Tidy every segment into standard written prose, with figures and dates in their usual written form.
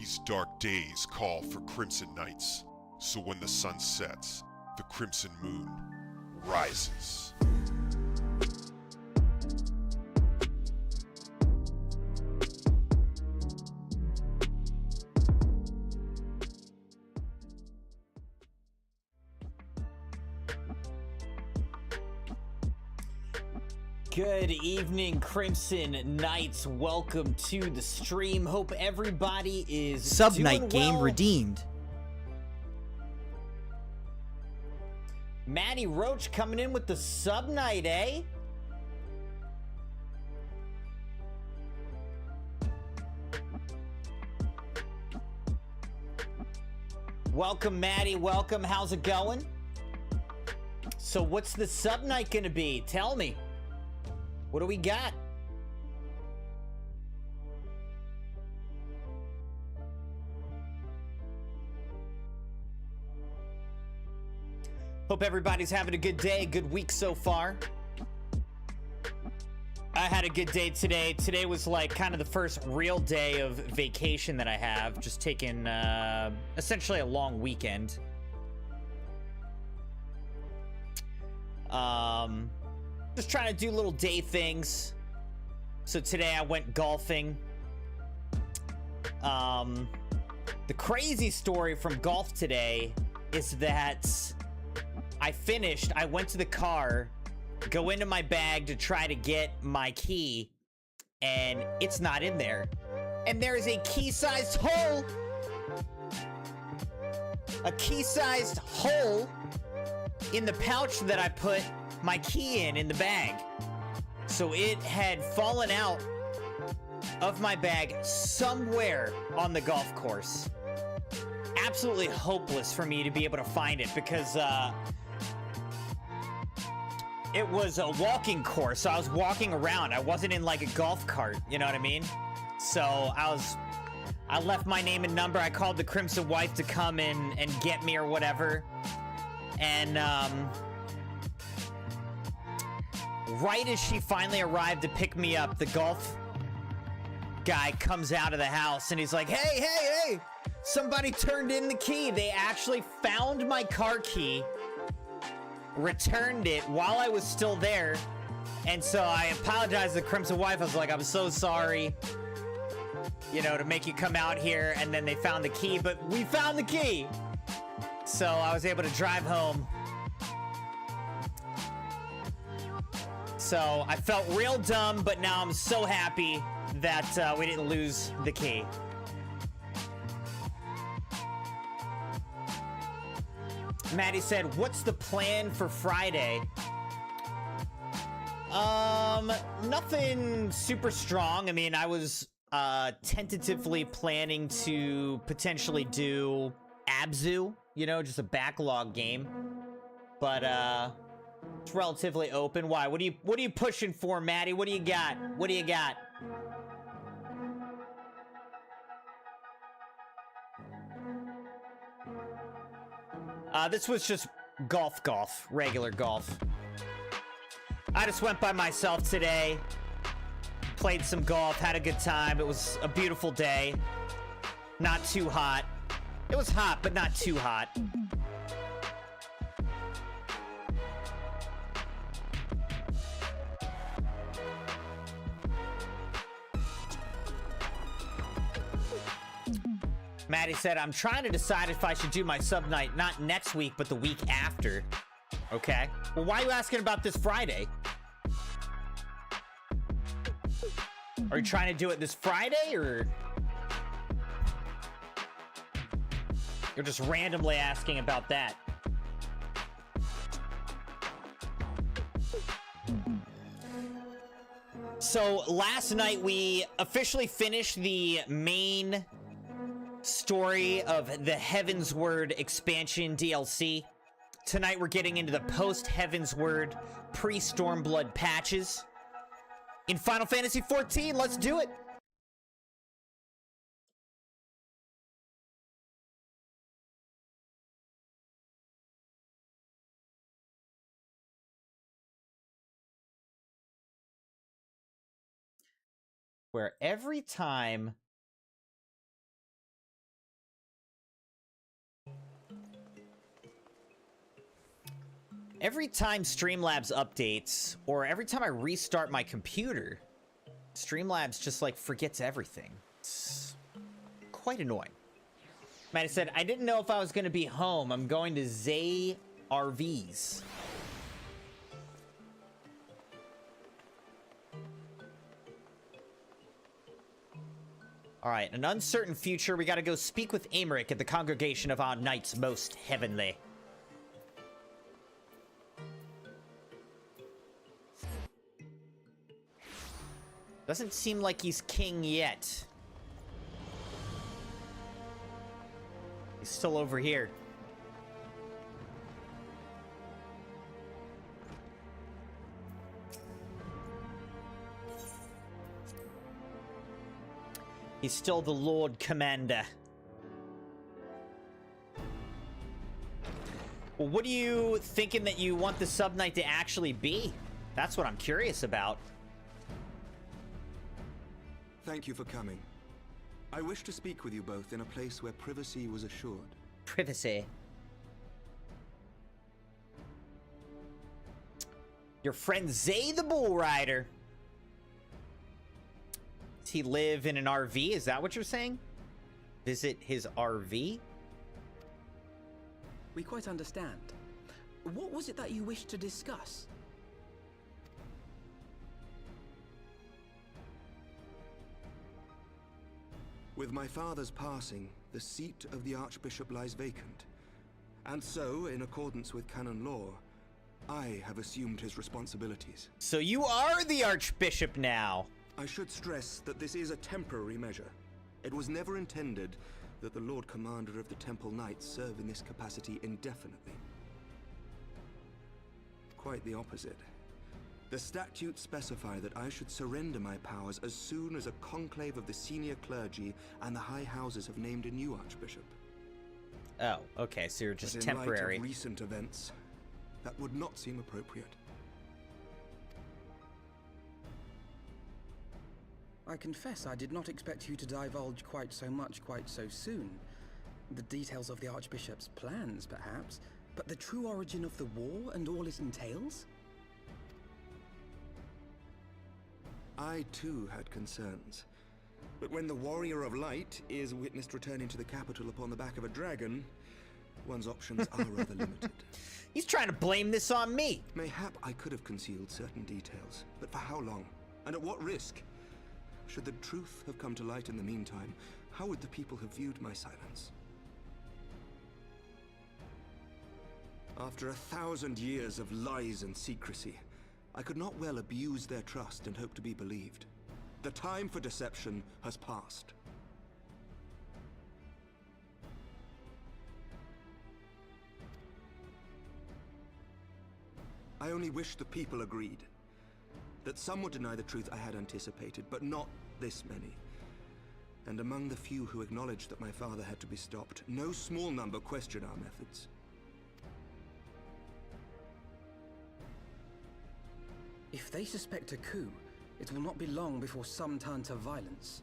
These dark days call for crimson nights, so when the sun sets, the crimson moon rises. Good evening, Crimson Knights. Welcome to the stream. Hope everybody is Sub-night doing game well. redeemed. Matty Roach coming in with the sub-night, eh? Welcome, Matty. Welcome. How's it going? So what's the sub-night gonna be? Tell me. What do we got? Hope everybody's having a good day, a good week so far. I had a good day today. Today was like kind of the first real day of vacation that I have. Just taking essentially a long weekend. Just trying to do little day things. So today I went golfing. The crazy story from golf today is that I went to the car, go into my bag to try to get my key, and it's not in there. And there is a key-sized hole. A key-sized hole in the pouch that I put my key in the bag. So it had fallen out of my bag somewhere on the golf course. Absolutely hopeless for me to be able to find it because it was a walking course, so I was walking around. I wasn't in like a golf cart, you know what I mean? So I left my name and number. I called the Crimson wife to come in and get me or whatever. And right as she finally arrived to pick me up, the golf guy comes out of the house and he's like, hey, somebody turned in the key. They actually found my car key, returned it while I was still there. And so I apologized to the Crimson wife. I was like, I'm so sorry, you know, to make you come out here. And then they found the key, but we found the key. So I was able to drive home. So I felt real dumb, but now I'm so happy that we didn't lose the key. Maddie said, what's the plan for Friday? Nothing super strong. I mean, I was tentatively planning to potentially do Abzu, you know, just a backlog game. But it's relatively open. Why? What are you pushing for, Maddie? What do you got? What do you got? This was just golf, regular golf. I just went by myself today, played some golf, had a good time. It was a beautiful day, not too hot. It was hot, but not too hot. Maddie said, I'm trying to decide if I should do my sub-night not next week, but the week after. Okay. Well, why are you asking about this Friday? Are you trying to do it this Friday, or you're just randomly asking about that? So last night we officially finished the main story of the Heavensward expansion DLC. Tonight we're getting into the post-Heavensward pre-Stormblood patches. In Final Fantasy XIV, let's do it! Where every time Every time Streamlabs updates, or every time I restart my computer, Streamlabs just, like, forgets everything. It's quite annoying. Maddie said, I didn't know if I was going to be home. I'm going to XIVs. All right, an uncertain future. We got to go speak with Aymeric at the congregation of our knights most heavenly. Doesn't seem like he's king yet. He's still over here. He's still the Lord Commander. Well, what are you thinking that you want the Sub Knight to actually be? That's what I'm curious about. Thank you for coming. I wish to speak with you both in a place where privacy was assured. Privacy. Your friend Zay the Bull Rider. Does he live in an RV? Is that what you're saying? Visit his RV? We quite understand. What was it that you wished to discuss? With my father's passing, the seat of the Archbishop lies vacant. And so, in accordance with canon law, I have assumed his responsibilities. So you are the Archbishop now. I should stress that this is a temporary measure. It was never intended that the Lord Commander of the Temple Knights serve in this capacity indefinitely. Quite the opposite. The statutes specify that I should surrender my powers as soon as a conclave of the senior clergy and the high houses have named a new Archbishop. Oh, okay, so you're just But temporary. in light of recent events, that would not seem appropriate. I confess I did not expect you to divulge quite so much quite so soon. The details of the Archbishop's plans, perhaps, but the true origin of the war and all it entails? I too had concerns. But when the Warrior of Light is witnessed returning to the capital upon the back of a dragon, one's options are rather limited. He's trying to blame this on me. Mayhap I could have concealed certain details, but for how long? And at what risk? Should the truth have come to light in the meantime, how would the people have viewed my silence? After 1,000 years of lies and secrecy, I could not well abuse their trust and hope to be believed. The time for deception has passed. I only wish the people agreed. That some would deny the truth I had anticipated, but not this many. And among the few who acknowledged that my father had to be stopped, no small number questioned our methods. If they suspect a coup, it will not be long before some turn to violence.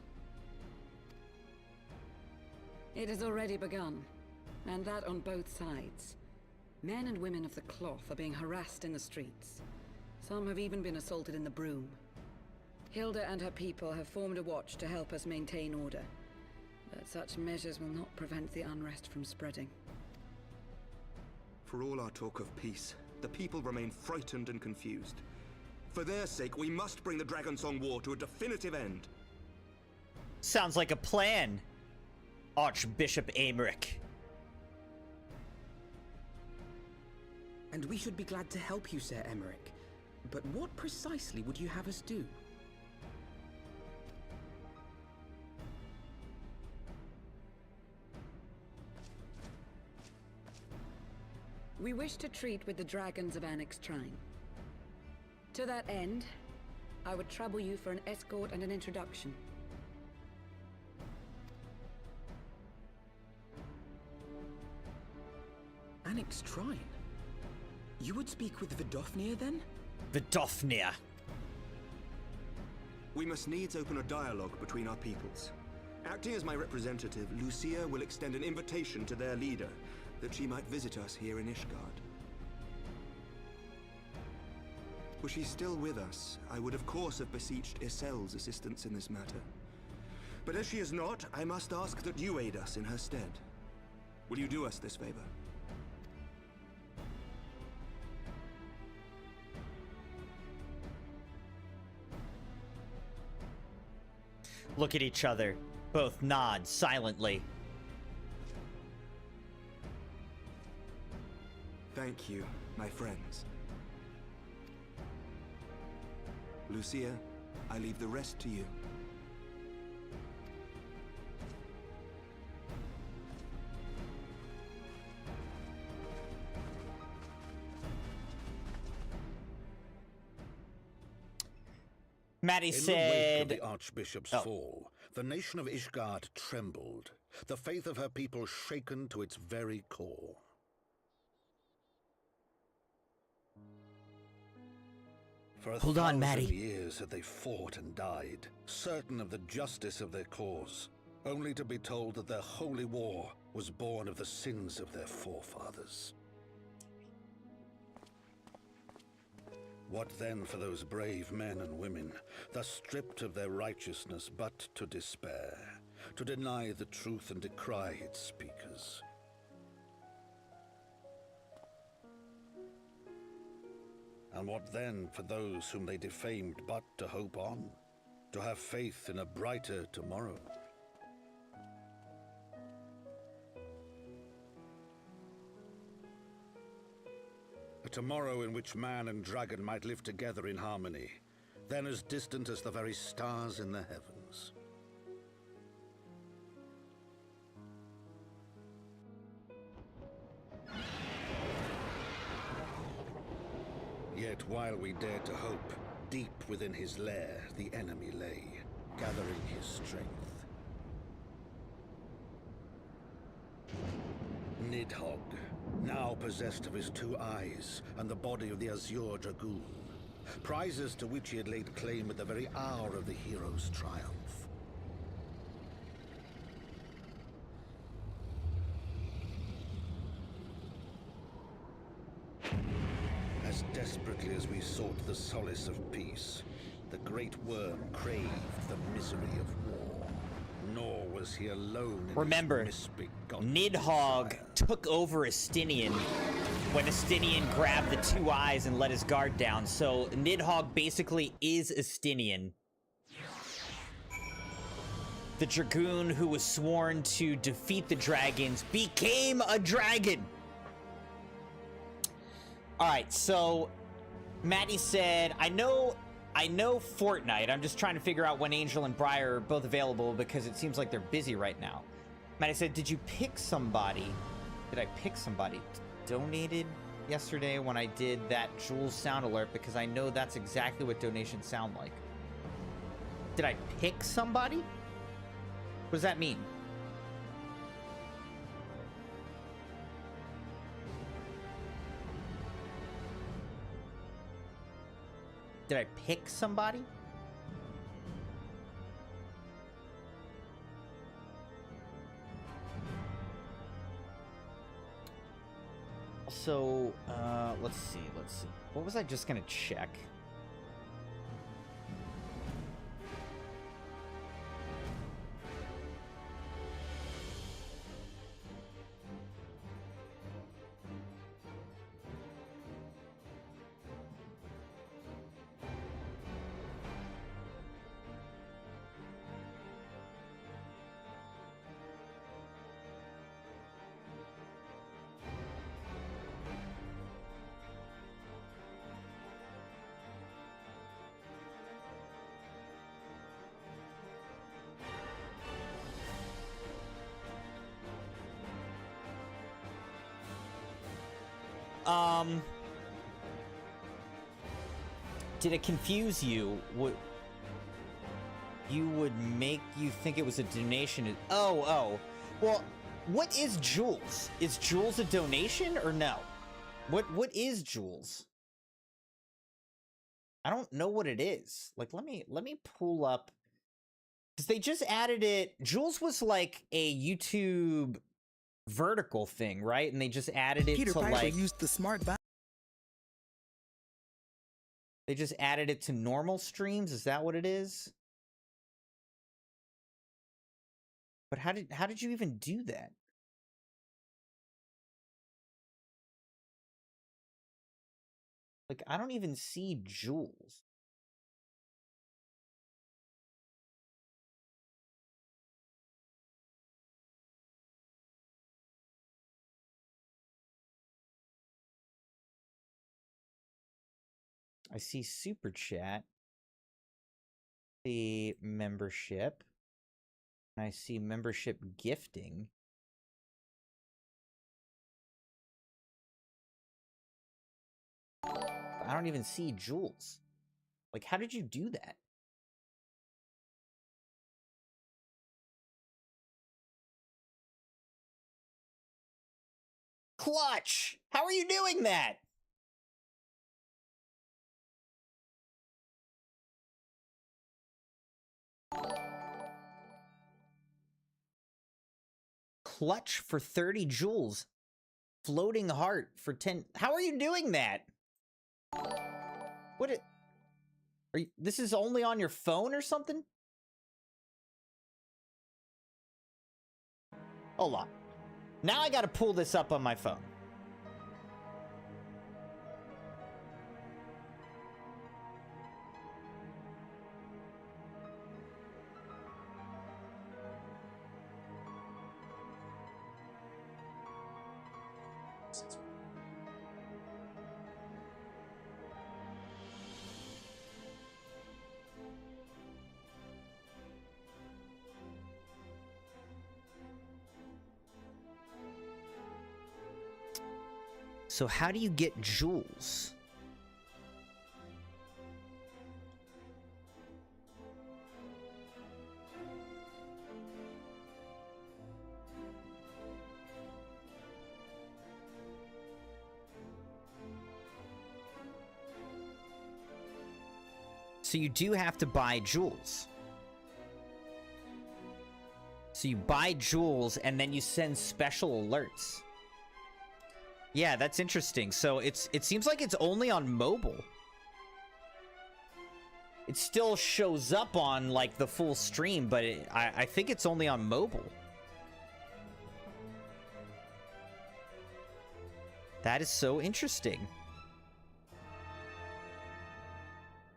It has already begun, and that on both sides. Men and women of the cloth are being harassed in the streets. Some have even been assaulted in the Broom. Hilda and her people have formed a watch to help us maintain order. But such measures will not prevent the unrest from spreading. For all our talk of peace, the people remain frightened and confused. For their sake, we must bring the Dragonsong War to a definitive end. Sounds like a plan, Archbishop Aymeric. And we should be glad to help you, Sir Aymeric. But what precisely would you have us do? We wish to treat with the dragons of Annex Shrine. To that end, I would trouble you for an escort and an introduction. Annex Shrine? You would speak with Vidofnir then? Vidofnir. We must needs open a dialogue between our peoples. Acting as my representative, Lucia will extend an invitation to their leader, that she might visit us here in Ishgard. Were she still with us, I would of course have beseeched Isel's assistance in this matter. But as she is not, I must ask that you aid us in her stead. Will you do us this favor? Look at each other. Both nod silently. Thank you, my friends. Lucia, I leave the rest to you. Maddie In the wake said... of the Archbishop's fall, the nation of Ishgard trembled, the faith of her people shaken to its very core. For Hold on, 1,000 Maddie. years had they fought and died, certain of the justice of their cause, only to be told that their holy war was born of the sins of their forefathers. What then for those brave men and women, thus stripped of their righteousness but to despair, to deny the truth and decry its speakers? And what then for those whom they defamed but to hope on, to have faith in a brighter tomorrow? A tomorrow in which man and dragon might live together in harmony, then as distant as the very stars in the heavens. Yet while we dared to hope, deep within his lair the enemy lay, gathering his strength. Nidhogg, now possessed of his 2 eyes and the body of the Azure Dragoon, prizes to which he had laid claim at the very hour of the hero's triumph. As desperately as we sought the solace of peace, the great worm craved the misery of war. Nor was he alone in Remember, his misbegotten Nidhogg desire. took over Estinian when Estinian grabbed the 2 eyes and let his guard down. So Nidhogg basically is Estinian. The Dragoon who was sworn to defeat the dragons became a dragon. Alright, so Maddie said, I know Fortnite. I'm just trying to figure out when Angel and Briar are both available because it seems like they're busy right now. Maddie said, did you pick somebody? Did I pick somebody? Donated yesterday when I did that Jules sound alert because I know that's exactly what donations sound like. Did I pick somebody? What does that mean? Did I pick somebody? So, let's see. What was I just gonna check? Did it confuse you? What you would make you think it was a donation? Oh. Well, what is Jules? Is Jules a donation or no? What is Jules? I don't know what it is. Like, let me pull up, because they just added it. Jules was like a YouTube vertical thing, right? And they just added it Peter to Piper like used the smart They just added it to normal streams? Is that what it is? But how did you even do that? Like, I don't even see jewels. I see super chat. The membership. I see membership gifting. I don't even see jewels. Like, how did you do that? Clutch! How are you doing that? Clutch for 30 jewels. Floating heart for 10. How are you doing that? What it? Are you, this is only on your phone or something? Hold on. Now I gotta pull this up on my phone. So how do you get jewels? So you do have to buy jewels. So you buy jewels and then you send special alerts. Yeah, that's interesting. So it seems like it's only on mobile. It still shows up on like the full stream, but I think it's only on mobile. That is so interesting.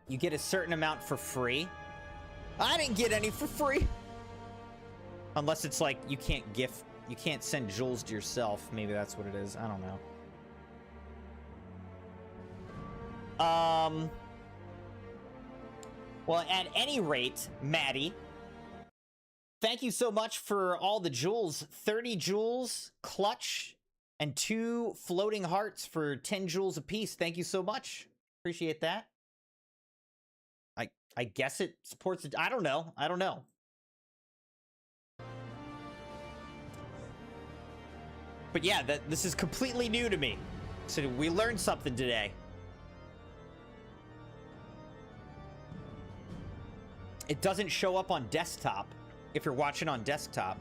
You get a certain amount for free. I didn't get any for free. Unless it's like you can't gift. You can't send jewels to yourself. Maybe that's what it is. I don't know. Well, at any rate, Maddie, thank you so much for all the jewels. 30 jewels, clutch, and 2 floating hearts for 10 jewels apiece. Thank you so much. Appreciate that. I guess it supports it. I don't know. I don't know. But yeah, this is completely new to me. So we learned something today. It doesn't show up on desktop if you're watching on desktop.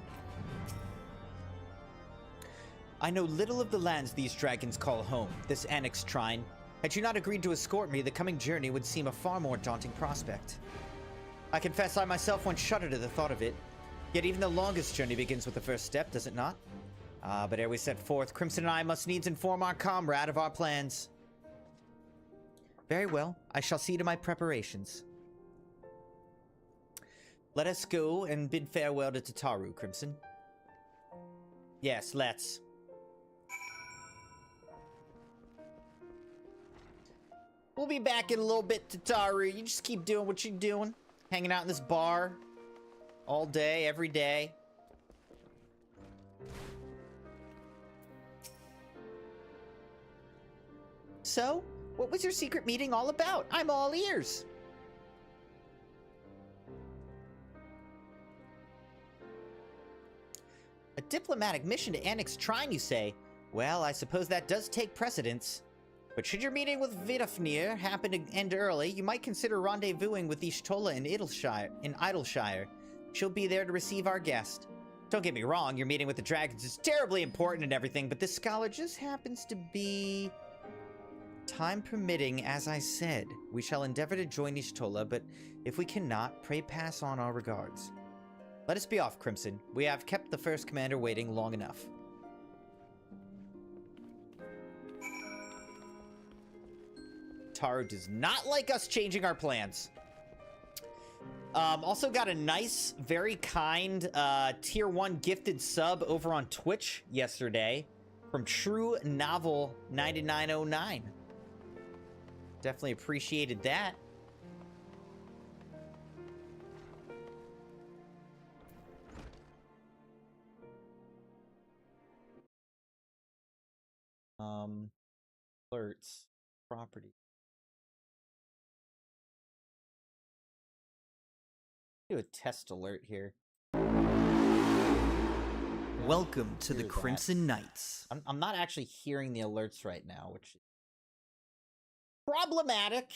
I know little of the lands these dragons call home, this annexed shrine. Had you not agreed to escort me, the coming journey would seem a far more daunting prospect. I confess I myself once shuddered at the thought of it. Yet even the longest journey begins with the first step, does it not? But ere we set forth, Crimson and I must needs inform our comrade of our plans. Very well, I shall see to my preparations. Let us go and bid farewell to Tataru, Crimson. Yes, let's. We'll be back in a little bit, Tataru. You just keep doing what you're doing. Hanging out in this bar. All day, every day. So, what was your secret meeting all about? I'm all ears. A diplomatic mission to annex Shrine, you say? Well, I suppose that does take precedence. But should your meeting with Vidofnir happen to end early, you might consider rendezvousing with Ishtola in Idleshire. She'll be there to receive our guest. Don't get me wrong, your meeting with the dragons is terribly important and everything, but this scholar just happens to be Time permitting, as I said, we shall endeavor to join Ishtola, but if we cannot, pray pass on our regards. Let us be off, Crimson. We have kept the first commander waiting long enough. Taru does not like us changing our plans. Also got a nice, very kind tier 1 gifted sub over on Twitch yesterday from True Novel 9909. Definitely appreciated that. Alerts, property. Do a test alert here. Welcome to the Crimson Knights. I'm not actually hearing the alerts right now, which is problematic.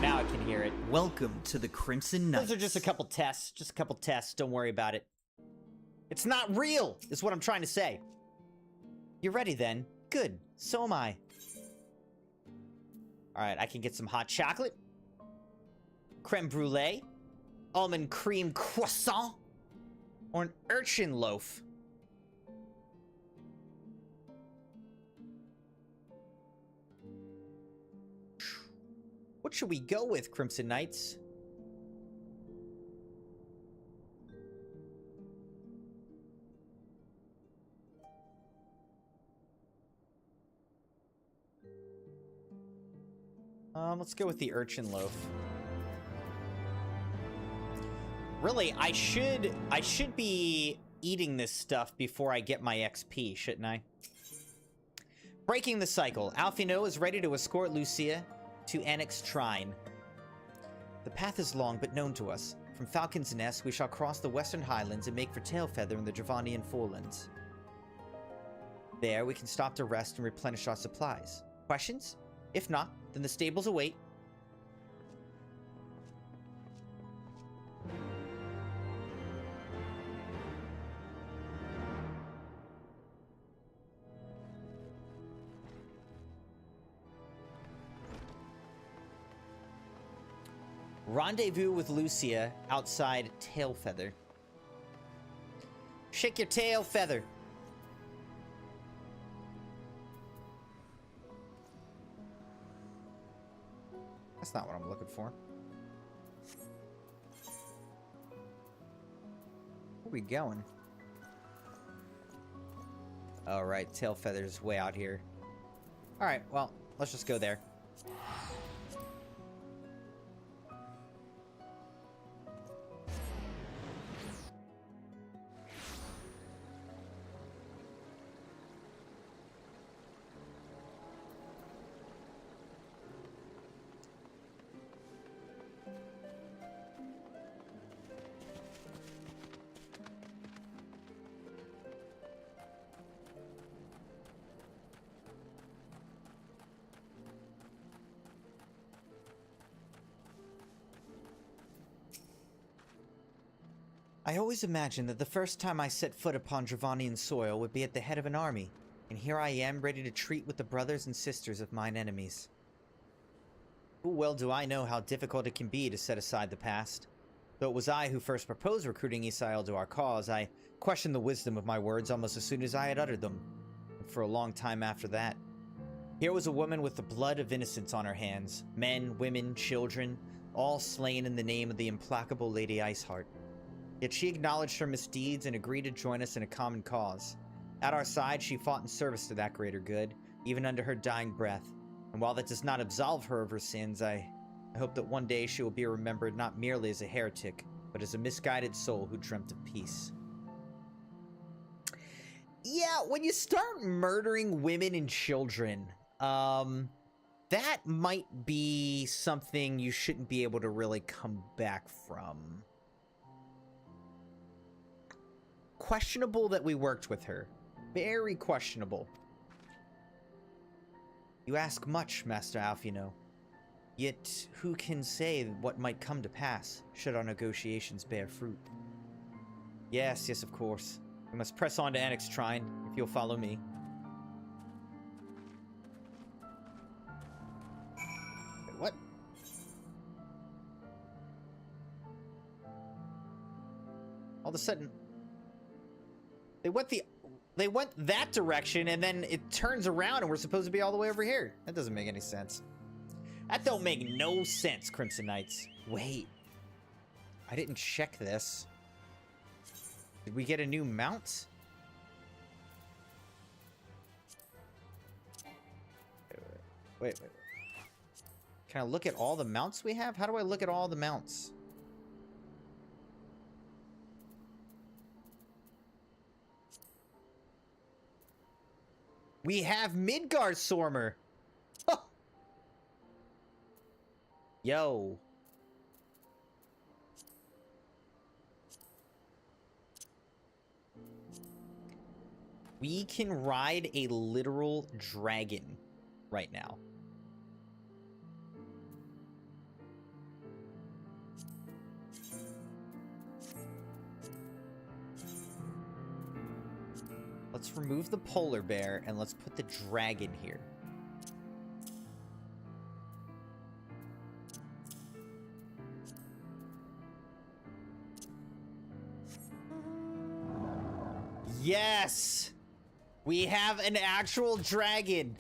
Now I can hear it. Welcome to the Crimson Knights. Those are just a couple tests. Just a couple tests. Don't worry about it. It's not real, is what I'm trying to say. You're ready then? Good. So am I. Alright, I can get some hot chocolate. Creme brulee. Almond cream croissant. Or an urchin loaf. What should we go with, Crimson Knights? Let's go with the urchin loaf. Really, I should be eating this stuff before I get my XP, shouldn't I? Breaking the cycle. Alfino is ready to escort Lucia to Annex Trine. The path is long but known to us. From Falcon's Nest, we shall cross the Western Highlands and make for Tailfeather in the Dravanian Forelands. There, we can stop to rest and replenish our supplies. Questions? If not, then the stables await. Rendezvous with Lucia outside Tailfeather. Shake your tail, Feather. That's not what I'm looking for. Where are we going? Oh, right. Tailfeather's way out here. Alright, well, let's just go there. I always imagined that the first time I set foot upon Dravanian soil would be at the head of an army, and here I am ready to treat with the brothers and sisters of mine enemies. Full well do I know how difficult it can be to set aside the past. Though it was I who first proposed recruiting Isael to our cause, I questioned the wisdom of my words almost as soon as I had uttered them, and for a long time after that. Here was a woman with the blood of innocence on her hands, men, women, children, all slain in the name of the implacable Lady Iceheart. Yet she acknowledged her misdeeds and agreed to join us in a common cause. At our side, she fought in service to that greater good, even under her dying breath. And while that does not absolve her of her sins, I hope that one day she will be remembered not merely as a heretic, but as a misguided soul who dreamt of peace. Yeah, when you start murdering women and children, that might be something you shouldn't be able to really come back from. Questionable that we worked with her. Very questionable. You ask much, Master Alfino. Yet, who can say what might come to pass, should our negotiations bear fruit? Yes, yes, of course. We must press on to Annex Trine, if you'll follow me. Wait, what? All of a sudden... They went that direction, and then it turns around, and we're supposed to be all the way over here. That doesn't make any sense. That don't make no sense, Crimson Knights. Wait. I didn't check this. Did we get a new mount? Wait. Can I look at all the mounts we have? How do I look at all the mounts? We have Midgard Sormer. Oh. Yo. We can ride a literal dragon right now. Let's remove the polar bear and let's put the dragon here. Yes! We have an actual dragon.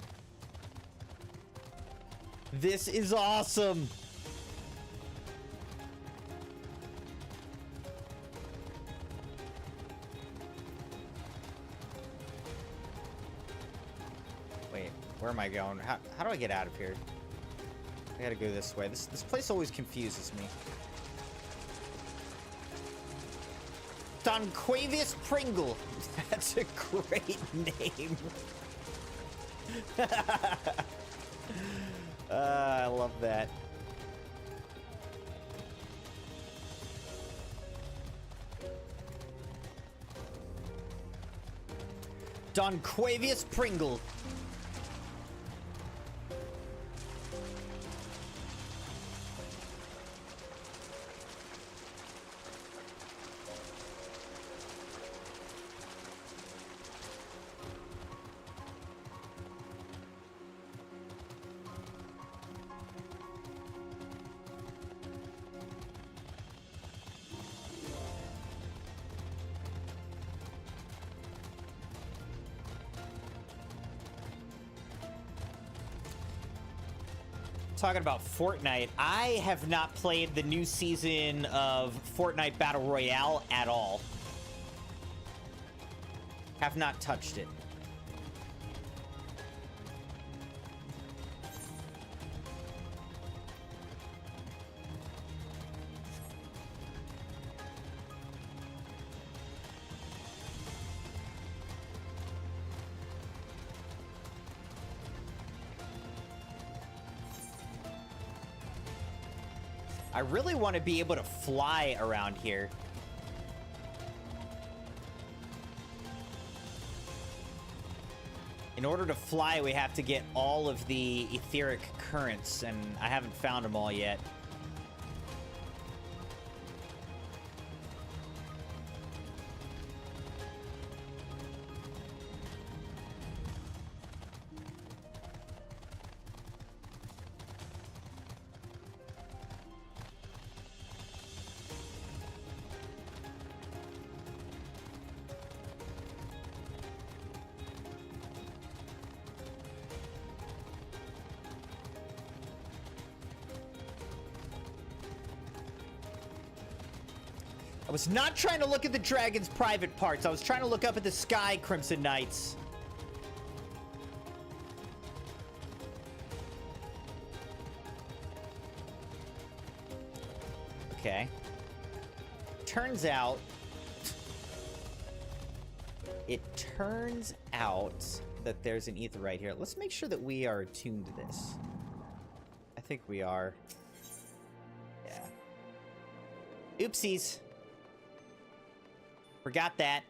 This is awesome. Wait, where am I going? How do I get out of here? I gotta go this way. This place always confuses me. Donquavius Pringle. That's a great name. I love that. Donquavius Pringle. Talking about Fortnite, I have not played the new season of Fortnite Battle Royale at all. Have not touched it. I really want to be able to fly around here. In order to fly, we have to get all of the etheric currents, and I haven't found them all yet. I was not trying to look at the dragon's private parts. I was trying to look up at the sky, Crimson Knights. Okay. Turns out... it turns out that there's an ether right here. Let's make sure that we are attuned to this. I think we are. Yeah. Oopsies. Forgot that.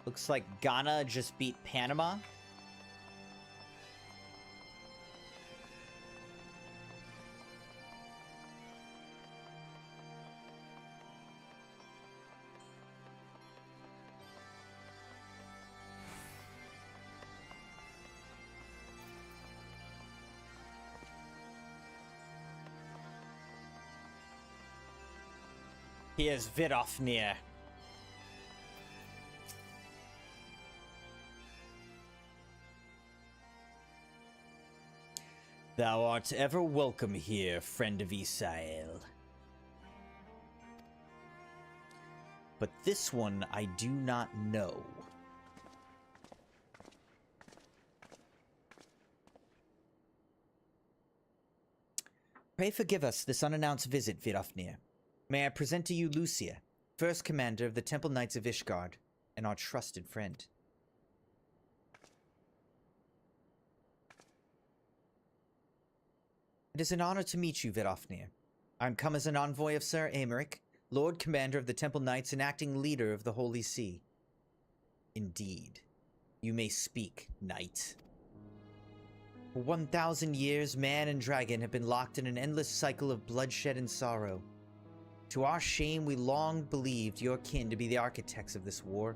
Looks like Ghana just beat Panama. Here's Vidofnir. Thou art ever welcome here, friend of Isael. But this one I do not know. Pray forgive us this unannounced visit, Vidofnir. May I present to you Lucia, first commander of the Temple Knights of Ishgard, and our trusted friend. It is an honor to meet you, Vidofnir. I am come as an envoy of Sir Aymeric, Lord Commander of the Temple Knights and acting leader of the Holy See. Indeed. You may speak, knight. For 1,000 years, man and dragon have been locked in an endless cycle of bloodshed and sorrow. To our shame, we long believed your kin to be the architects of this war.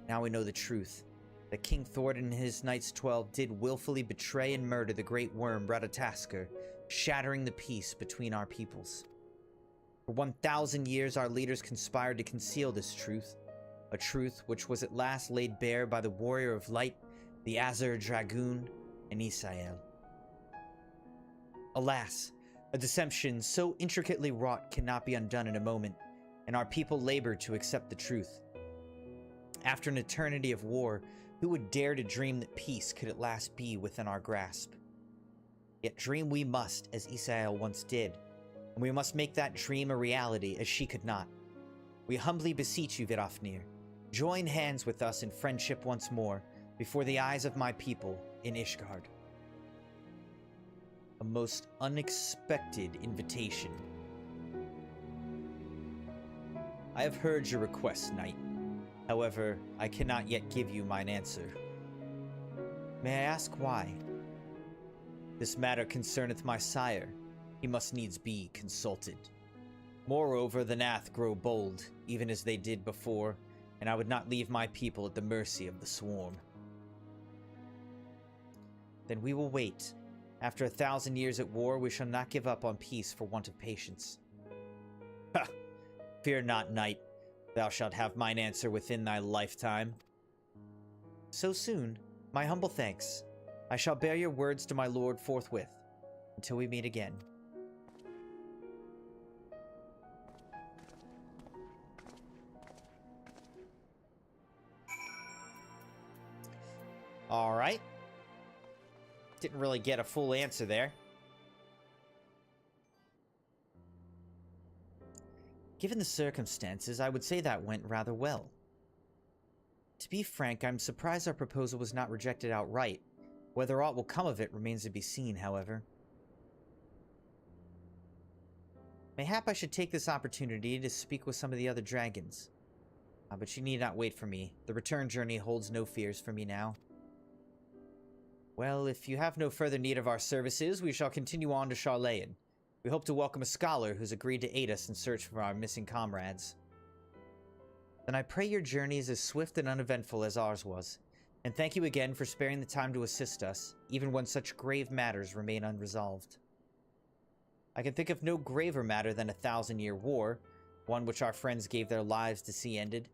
Now we know the truth. That King Thordan and his Knights 12 did willfully betray and murder the great worm Radatasker, shattering the peace between our peoples. For 1,000 years, our leaders conspired to conceal this truth, a truth which was at last laid bare by the Warrior of Light, the Azure Dragoon, and Isael. Alas, a deception so intricately wrought cannot be undone in a moment, and our people labor to accept the truth. After an eternity of war, who would dare to dream that peace could at last be within our grasp? Yet dream we must, as Isael once did, and we must make that dream a reality as she could not. We humbly beseech you, Vidofnir, join hands with us in friendship once more, before the eyes of my people in Ishgard. A most unexpected invitation. I have heard your request, knight. However, I cannot yet give you mine answer. May I ask why? This matter concerneth my sire. He must needs be consulted. Moreover, the Nath grow bold, even as they did before, and I would not leave my people at the mercy of the swarm. Then we will wait. After 1,000 years at war, we shall not give up on peace for want of patience. Ha! Fear not, knight. Thou shalt have mine answer within thy lifetime. So soon? My humble thanks. I shall bear your words to my lord forthwith, until we meet again. Alright. Didn't really get a full answer there. Given the circumstances, I would say that went rather well. To be frank, I'm surprised our proposal was not rejected outright. Whether aught will come of it remains to be seen, however. Mayhap I should take this opportunity to speak with some of the other dragons. But you need not wait for me. The return journey holds no fears for me now. Well, if you have no further need of our services, we shall continue on to Charlayan. We hope to welcome a scholar who's agreed to aid us in search for our missing comrades. Then I pray your journey is as swift and uneventful as ours was, and thank you again for sparing the time to assist us, even when such grave matters remain unresolved. I can think of no graver matter than a 1,000-year war, one which our friends gave their lives to see ended.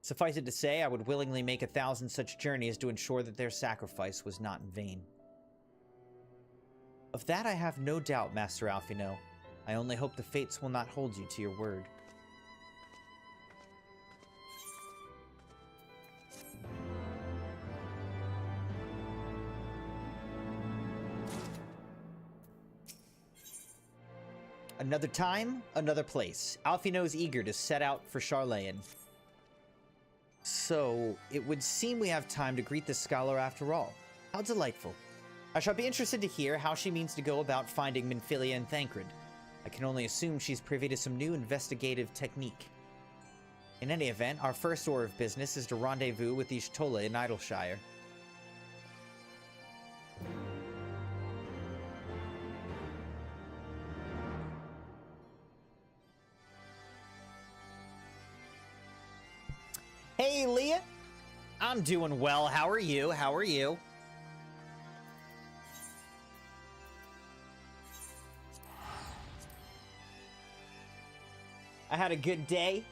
Suffice it to say, I would willingly make 1,000 such journeys to ensure that their sacrifice was not in vain. Of that I have no doubt, Master Alphino. I only hope the fates will not hold you to your word. Another time, another place. Alfino is eager to set out for Charlayan. So, it would seem we have time to greet the scholar after all. How delightful. I shall be interested to hear how she means to go about finding Minfilia and Thancred. I can only assume she's privy to some new investigative technique. In any event, our first order of business is to rendezvous with Y'shtola in Idleshire. Hey, Leah. I'm doing well. How are you? How are you? I had a good day.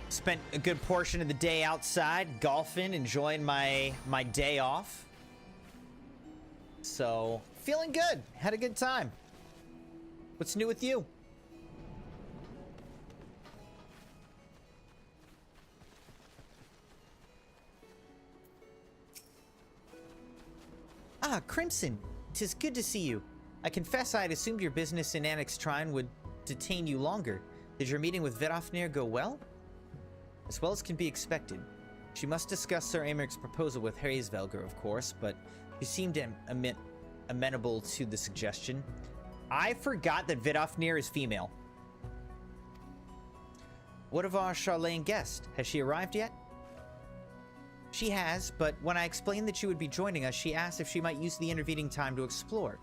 Spent a good portion of the day outside, golfing, enjoying my day off. So, feeling good. Had a good time. What's new with you? Ah, Crimson. 'Tis good to see you. I confess I had assumed your business in Annex Trine would detain you longer. Did your meeting with Vidofnir go well? As well as can be expected. She must discuss Sir Americ's proposal with Heavensward, of course, but she seemed amenable to the suggestion. I forgot that Vidofnir is female. What of our Charlayan guest? Has she arrived yet? She has, but when I explained that she would be joining us, she asked if she might use the intervening time to explore.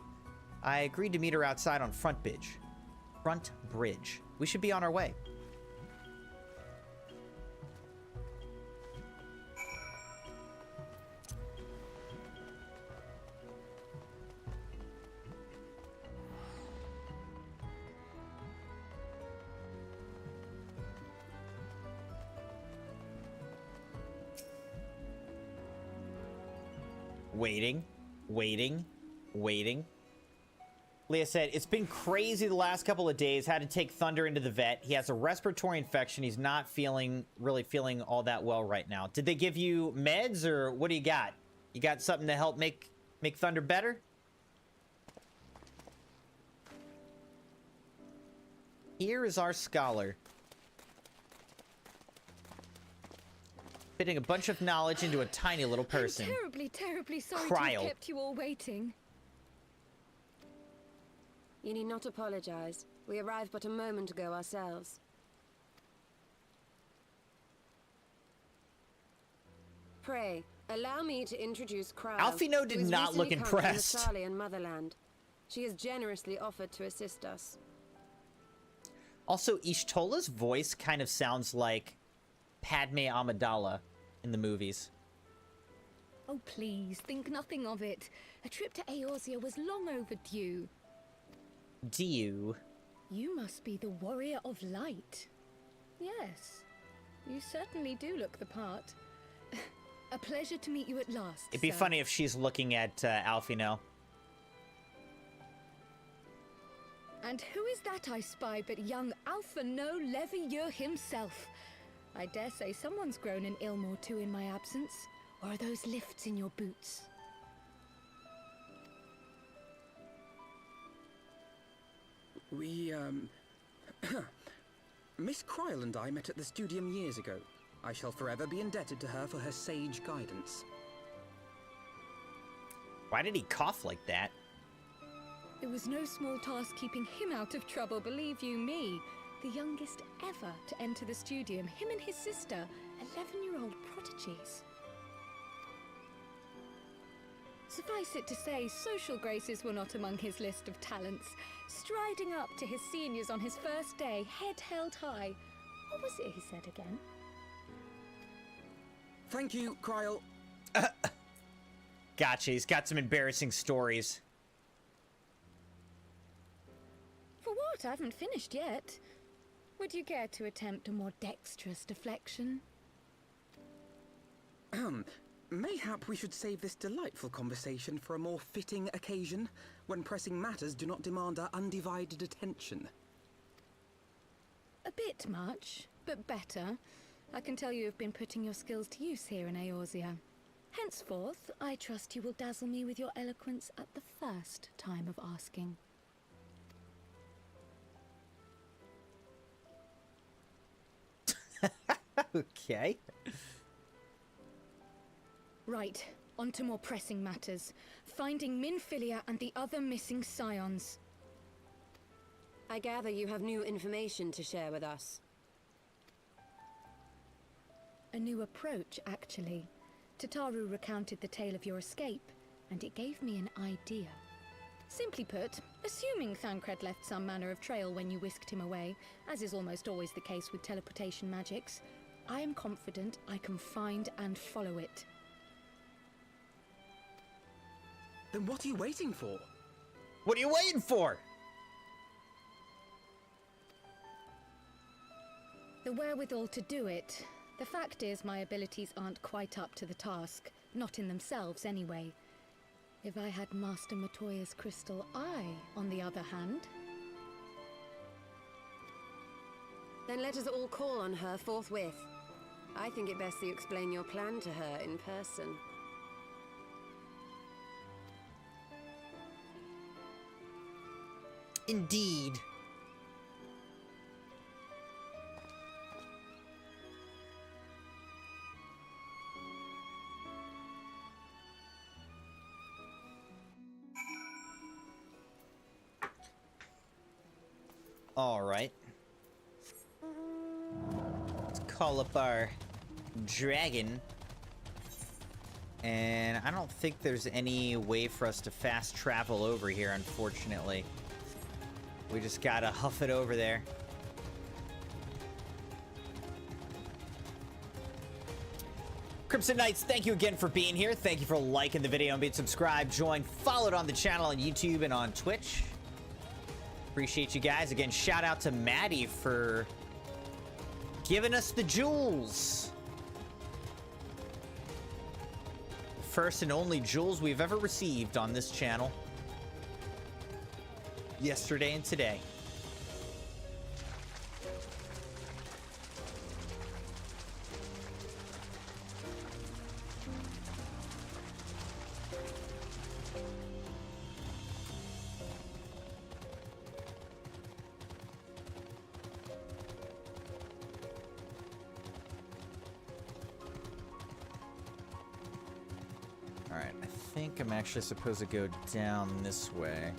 I agreed to meet her outside on Front Bridge. Front Bridge. We should be on our way. Waiting. Leah said, it's been crazy the last couple of days. Had to take Thunder into the vet. He has a respiratory infection. He's not really feeling all that well right now. Did they give you meds, or what do you got? You got something to help make Thunder better? Here is our scholar. Fitting a bunch of knowledge into a tiny little person. I'm terribly sorry Cryo. to have kept you all waiting. You need not apologize. We arrived but a moment ago ourselves. Pray, allow me to introduce Cryo. Alfino did not look impressed. From the Charlayan motherland. She has generously offered to assist us. Also, Y'shtola's voice kind of sounds like Padme Amidala in the movies. Oh, please, think nothing of it. A trip to Eorzea was long overdue. Do you? You must be the Warrior of Light. Yes, you certainly do look the part. A pleasure to meet you at last, It'd be sir. funny if she's looking at Alfino. And who is that I spy but young Alphino Levieux himself? I dare say someone's grown an ilm or two in my absence. Or are those lifts in your boots? We, Miss Cryle and I met at the Studium years ago. I shall forever be indebted to her for her sage guidance. Why did he cough like that? It was no small task keeping him out of trouble, believe you me. The youngest ever to enter the Studium, him and his sister, 11-year-old prodigies. Suffice it to say, social graces were not among his list of talents. Striding up to his seniors on his first day, head held high. What was it he said again? Thank you, Cryle. Gotcha, he's got some embarrassing stories. For what? I haven't finished yet. Would you care to attempt a more dexterous deflection? Mayhap we should save this delightful conversation for a more fitting occasion, when pressing matters do not demand our undivided attention. A bit much, but better. I can tell you have been putting your skills to use here in Eorzea. Henceforth, I trust you will dazzle me with your eloquence at the first time of asking. Okay. Right, on to more pressing matters. Finding Minfilia and the other missing scions. I gather you have new information to share with us. A new approach, actually. Tataru recounted the tale of your escape, and it gave me an idea. Simply put, assuming Thancred left some manner of trail when you whisked him away, as is almost always the case with teleportation magics, I am confident I can find and follow it. Then what are you waiting for? What are you waiting for? The wherewithal to do it. The fact is, my abilities aren't quite up to the task. Not in themselves, anyway. If I had Master Matoya's crystal eye, on the other hand... Then let us all call on her forthwith. I think it best that you explain your plan to her in person. Indeed. All right. Let's call up our dragon. And I don't think there's any way for us to fast travel over here, unfortunately. We just gotta huff it over there. Crimson Knights, thank you again for being here. Thank you for liking the video and being subscribed, joined, followed on the channel on YouTube and on Twitch. Appreciate you guys. Again, shout out to Maddie for giving us the jewels. First and only jewels we've ever received on this channel. Yesterday and today. Alright, I think I'm actually supposed to go down this way.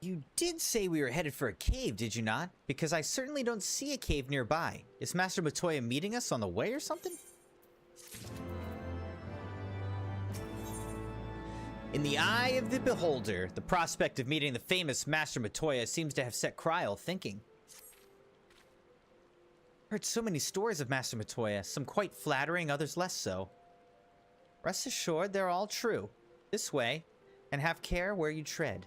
You did say we were headed for a cave, did you not? Because I certainly don't see a cave nearby. Is Master Matoya meeting us on the way or something? In the eye of the beholder, the prospect of meeting the famous Master Matoya seems to have set Kryl thinking. Heard so many stories of Master Matoya, some quite flattering, others less so. Rest assured, they're all true. This way, and have care where you tread.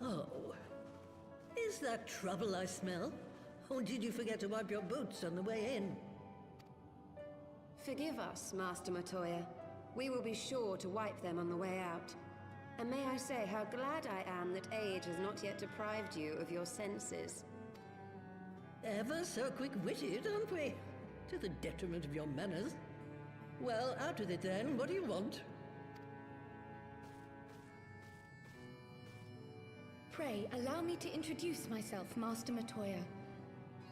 Oh, is that trouble I smell? Or did you forget to wipe your boots on the way in? Forgive us, Master Matoya. We will be sure to wipe them on the way out. And may I say how glad I am that age has not yet deprived you of your senses. Ever so quick-witted, aren't we? To the detriment of your manners. Well, out with it then. What do you want? Pray, allow me to introduce myself, Master Matoya.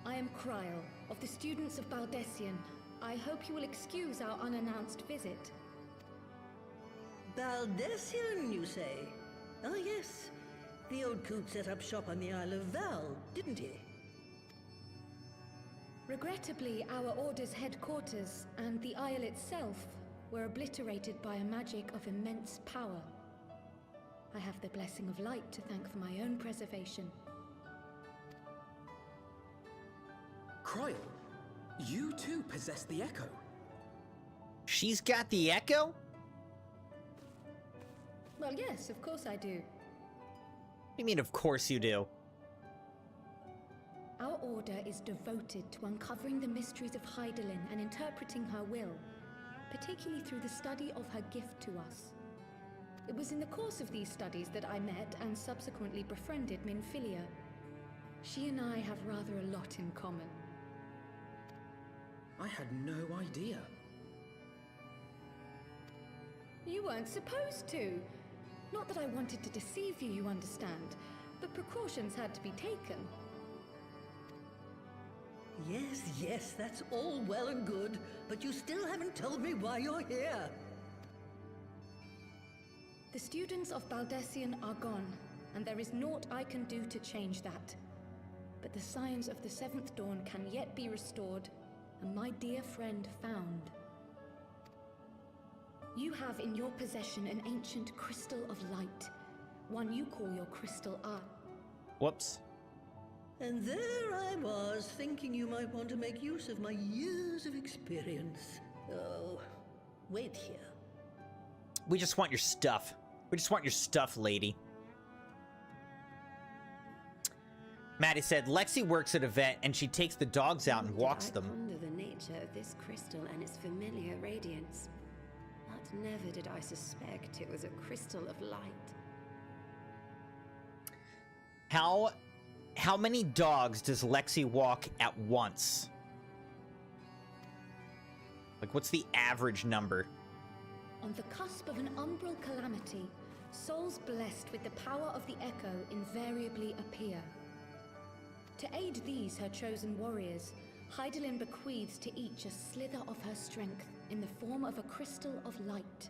I am Kryl, of the students of Baldessian. I hope you will excuse our unannounced visit. Baldessian, you say? Ah, yes. The old coot set up shop on the Isle of Val, didn't he? Regrettably, our order's headquarters and the isle itself were obliterated by a magic of immense power. I have the blessing of light to thank for my own preservation. Croyle, you too possess the Echo. She's got the Echo? Well, yes, of course I do. What do you mean, of course you do? Our order is devoted to uncovering the mysteries of Heidelin and interpreting her will, particularly through the study of her gift to us. It was in the course of these studies that I met and subsequently befriended Minfilia. She and I have rather a lot in common. I had no idea. You weren't supposed to. Not that I wanted to deceive you, you understand, but precautions had to be taken. Yes, yes, that's all well and good, but you still haven't told me why you're here. The students of Baldessian are gone, and there is naught I can do to change that. But the signs of the Seventh Dawn can yet be restored, and my dear friend found. You have in your possession an ancient crystal of light, one you call your crystal eye. Whoops. And there I was, thinking you might want to make use of my years of experience. Oh, wait here. We just want your stuff. We just want your stuff, lady. Maddie said, Lexi works at a vet and she takes the dogs out and walks them. I ponder the nature of this crystal and its familiar radiance. But never did I suspect it was a crystal of light. How many dogs does Lexi walk at once? Like, what's the average number? On the cusp of an umbral calamity, souls blessed with the power of the Echo invariably appear. To aid these, her chosen warriors, Heidelin bequeaths to each a slither of her strength in the form of a crystal of light.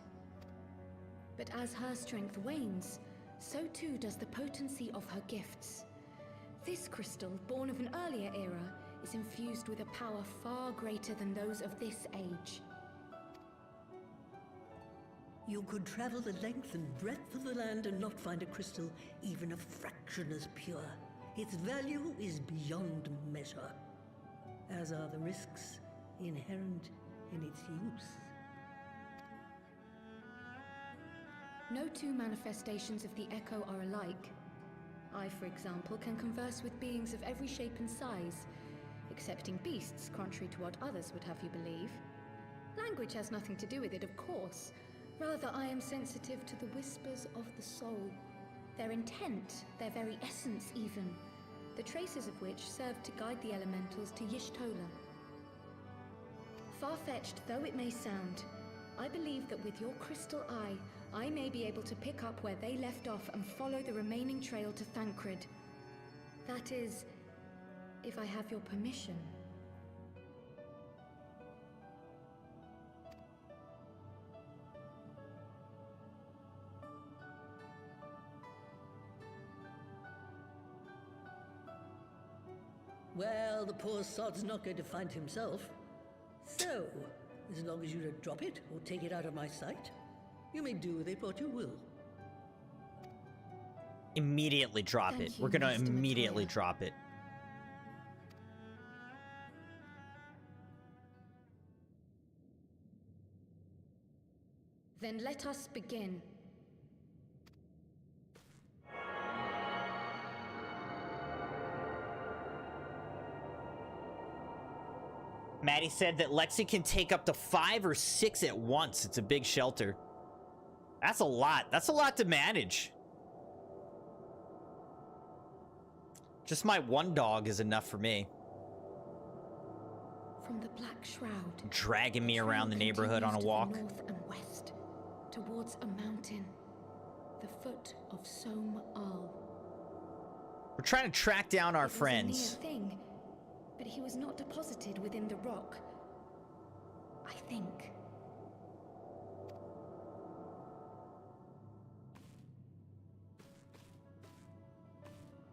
But as her strength wanes, so too does the potency of her gifts. This crystal, born of an earlier era, is infused with a power far greater than those of this age. You could travel the length and breadth of the land and not find a crystal even a fraction as pure. Its value is beyond measure, as are the risks inherent in its use. No two manifestations of the Echo are alike. I, for example, can converse with beings of every shape and size, excepting beasts, contrary to what others would have you believe. Language has nothing to do with it, of course. Rather, I am sensitive to the whispers of the soul. Their intent, their very essence even, the traces of which serve to guide the elementals to Y'shtola. Far-fetched though it may sound, I believe that with your crystal eye, I may be able to pick up where they left off and follow the remaining trail to Thancred. That is, if I have your permission. Well, the poor sod's not going to find himself. So, as long as you don't drop it or take it out of my sight, you may do with it what you will. Immediately drop Thank it. you, We're gonna Mr. immediately Matoya. drop it. Then let us begin. Maddie said that Lexi can take up to 5 or 6 at once. It's a big shelter. That's a lot. That's a lot to manage. Just my one dog is enough for me. From the Black Shroud, Dragging me around the trail neighborhood on a continues to the walk. north and west, towards a mountain, the foot of Som Al. We're trying to track down our It was a friends. near thing, but he was not deposited within the rock. I think.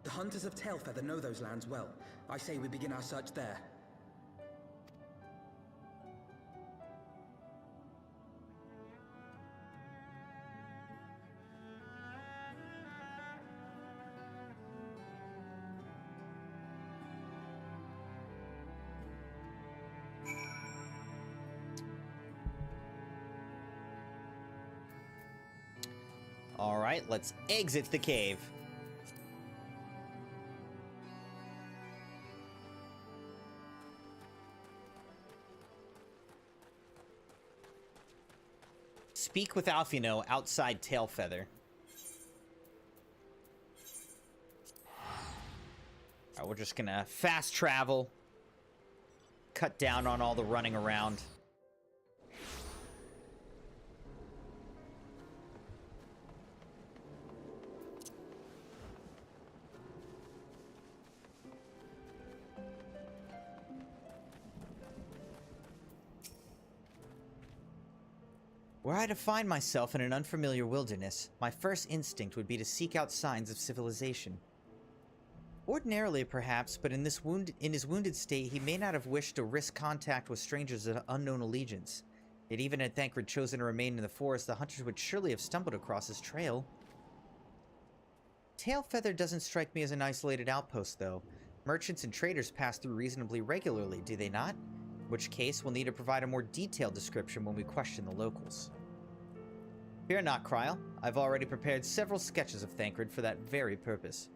The hunters of Tailfeather know those lands well. I say we begin our search there. All right, let's exit the cave. Speak with Alfino outside Tailfeather. All right, we're just gonna fast travel, cut down on all the running around. Were I to find myself in an unfamiliar wilderness, my first instinct would be to seek out signs of civilization. Ordinarily, perhaps, but in his wounded state, he may not have wished to risk contact with strangers of unknown allegiance. Yet even had Thancred chosen to remain in the forest, the hunters would surely have stumbled across his trail. Tailfeather doesn't strike me as an isolated outpost, though. Merchants and traders pass through reasonably regularly, do they not? In which case, we'll need to provide a more detailed description when we question the locals. Fear not, Kryl. I've already prepared several sketches of Thancred for that very purpose.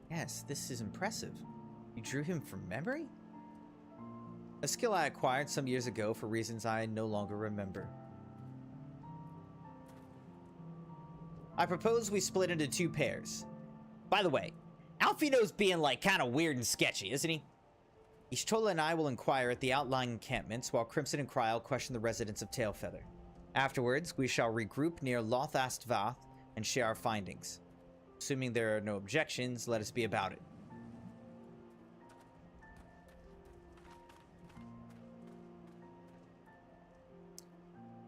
Yes, this is impressive. You drew him from memory? A skill I acquired some years ago for reasons I no longer remember. I propose we split into two pairs. By the way, Alfino's being like kind of weird and sketchy, isn't he? Ishtola and I will inquire at the outlying encampments while Crimson and Kryl question the residents of Tailfeather. Afterwards, we shall regroup near Lothastvath and share our findings. Assuming there are no objections, let us be about it.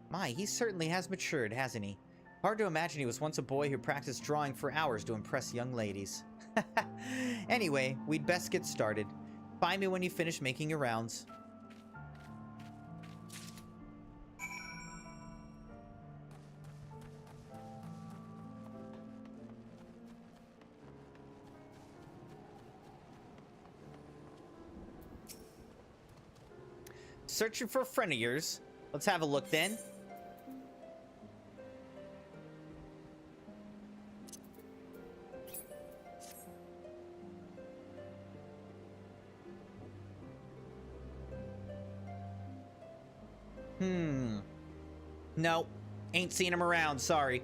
My, he certainly has matured, hasn't he? Hard to imagine he was once a boy who practiced drawing for hours to impress young ladies. Anyway, we'd best get started. Find me when you finish making your rounds. Searching for a friend of yours. Let's have a look then. No, ain't seen him around, sorry.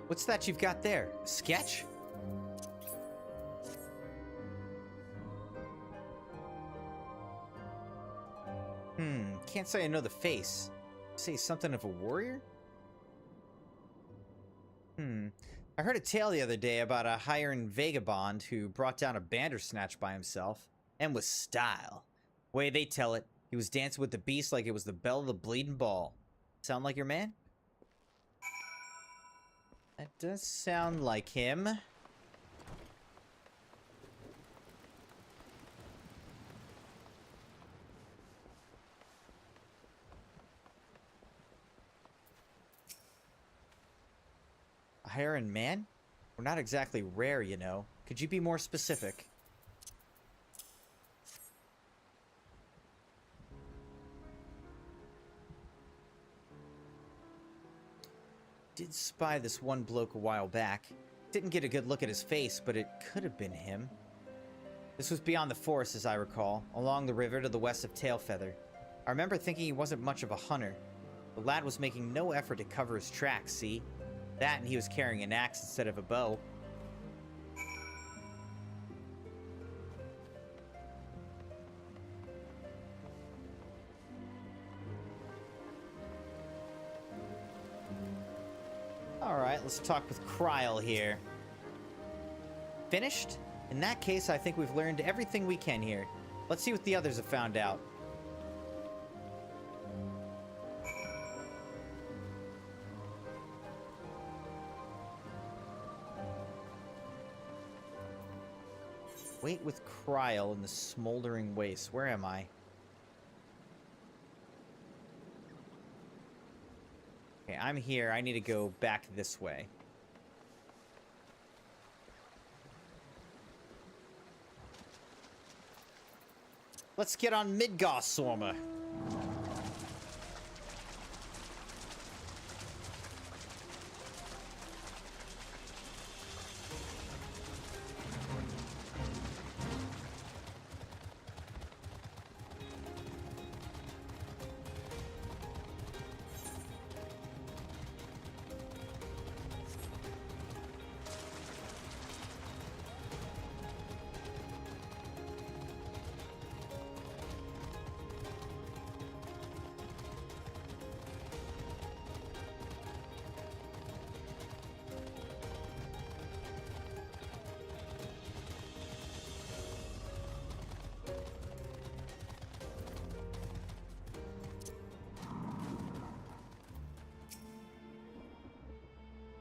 What's that you've got there? A sketch? Can't say I know the face. Say something of a warrior? I heard a tale the other day about a hired vagabond who brought down a bandersnatch by himself. And with style. Way they tell it, he was dancing with the beast like it was the belle of the bleeding ball. Sound like your man? That does sound like him. Hiren man? We're not exactly rare, you know. Could you be more specific? Did spy this one bloke a while back. Didn't get a good look at his face, but it could have been him. This was beyond the forest, as I recall, along the river to the west of Tailfeather. I remember thinking he wasn't much of a hunter. The lad was making no effort to cover his tracks, see? That and he was carrying an axe instead of a bow. Alright, let's talk with Kryl here. Finished? In that case, I think we've learned everything we can here. Let's see what the others have found out. Wait with Kryl in the smoldering waste. Where am I? Okay, I'm here. I need to go back this way. Let's get on Midgard, Sorma.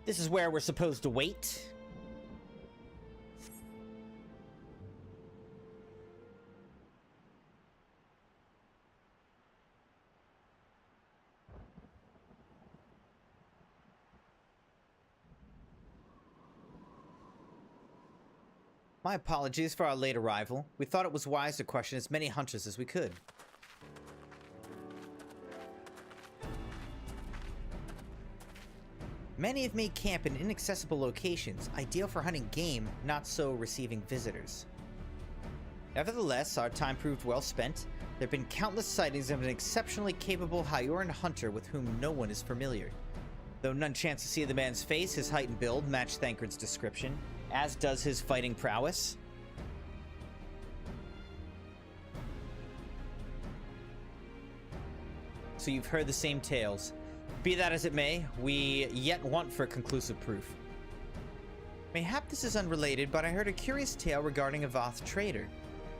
This is where we're supposed to wait. My apologies for our late arrival. We thought it was wise to question as many hunters as we could. Many have made camp in inaccessible locations, ideal for hunting game, not so receiving visitors. Nevertheless, our time proved well spent. There have been countless sightings of an exceptionally capable Hyoran hunter with whom no one is familiar. Though none chance to see the man's face, his height and build match Thancred's description, as does his fighting prowess. So you've heard the same tales. Be that as it may, we yet want for conclusive proof. Mayhap this is unrelated, but I heard a curious tale regarding a Voth trader.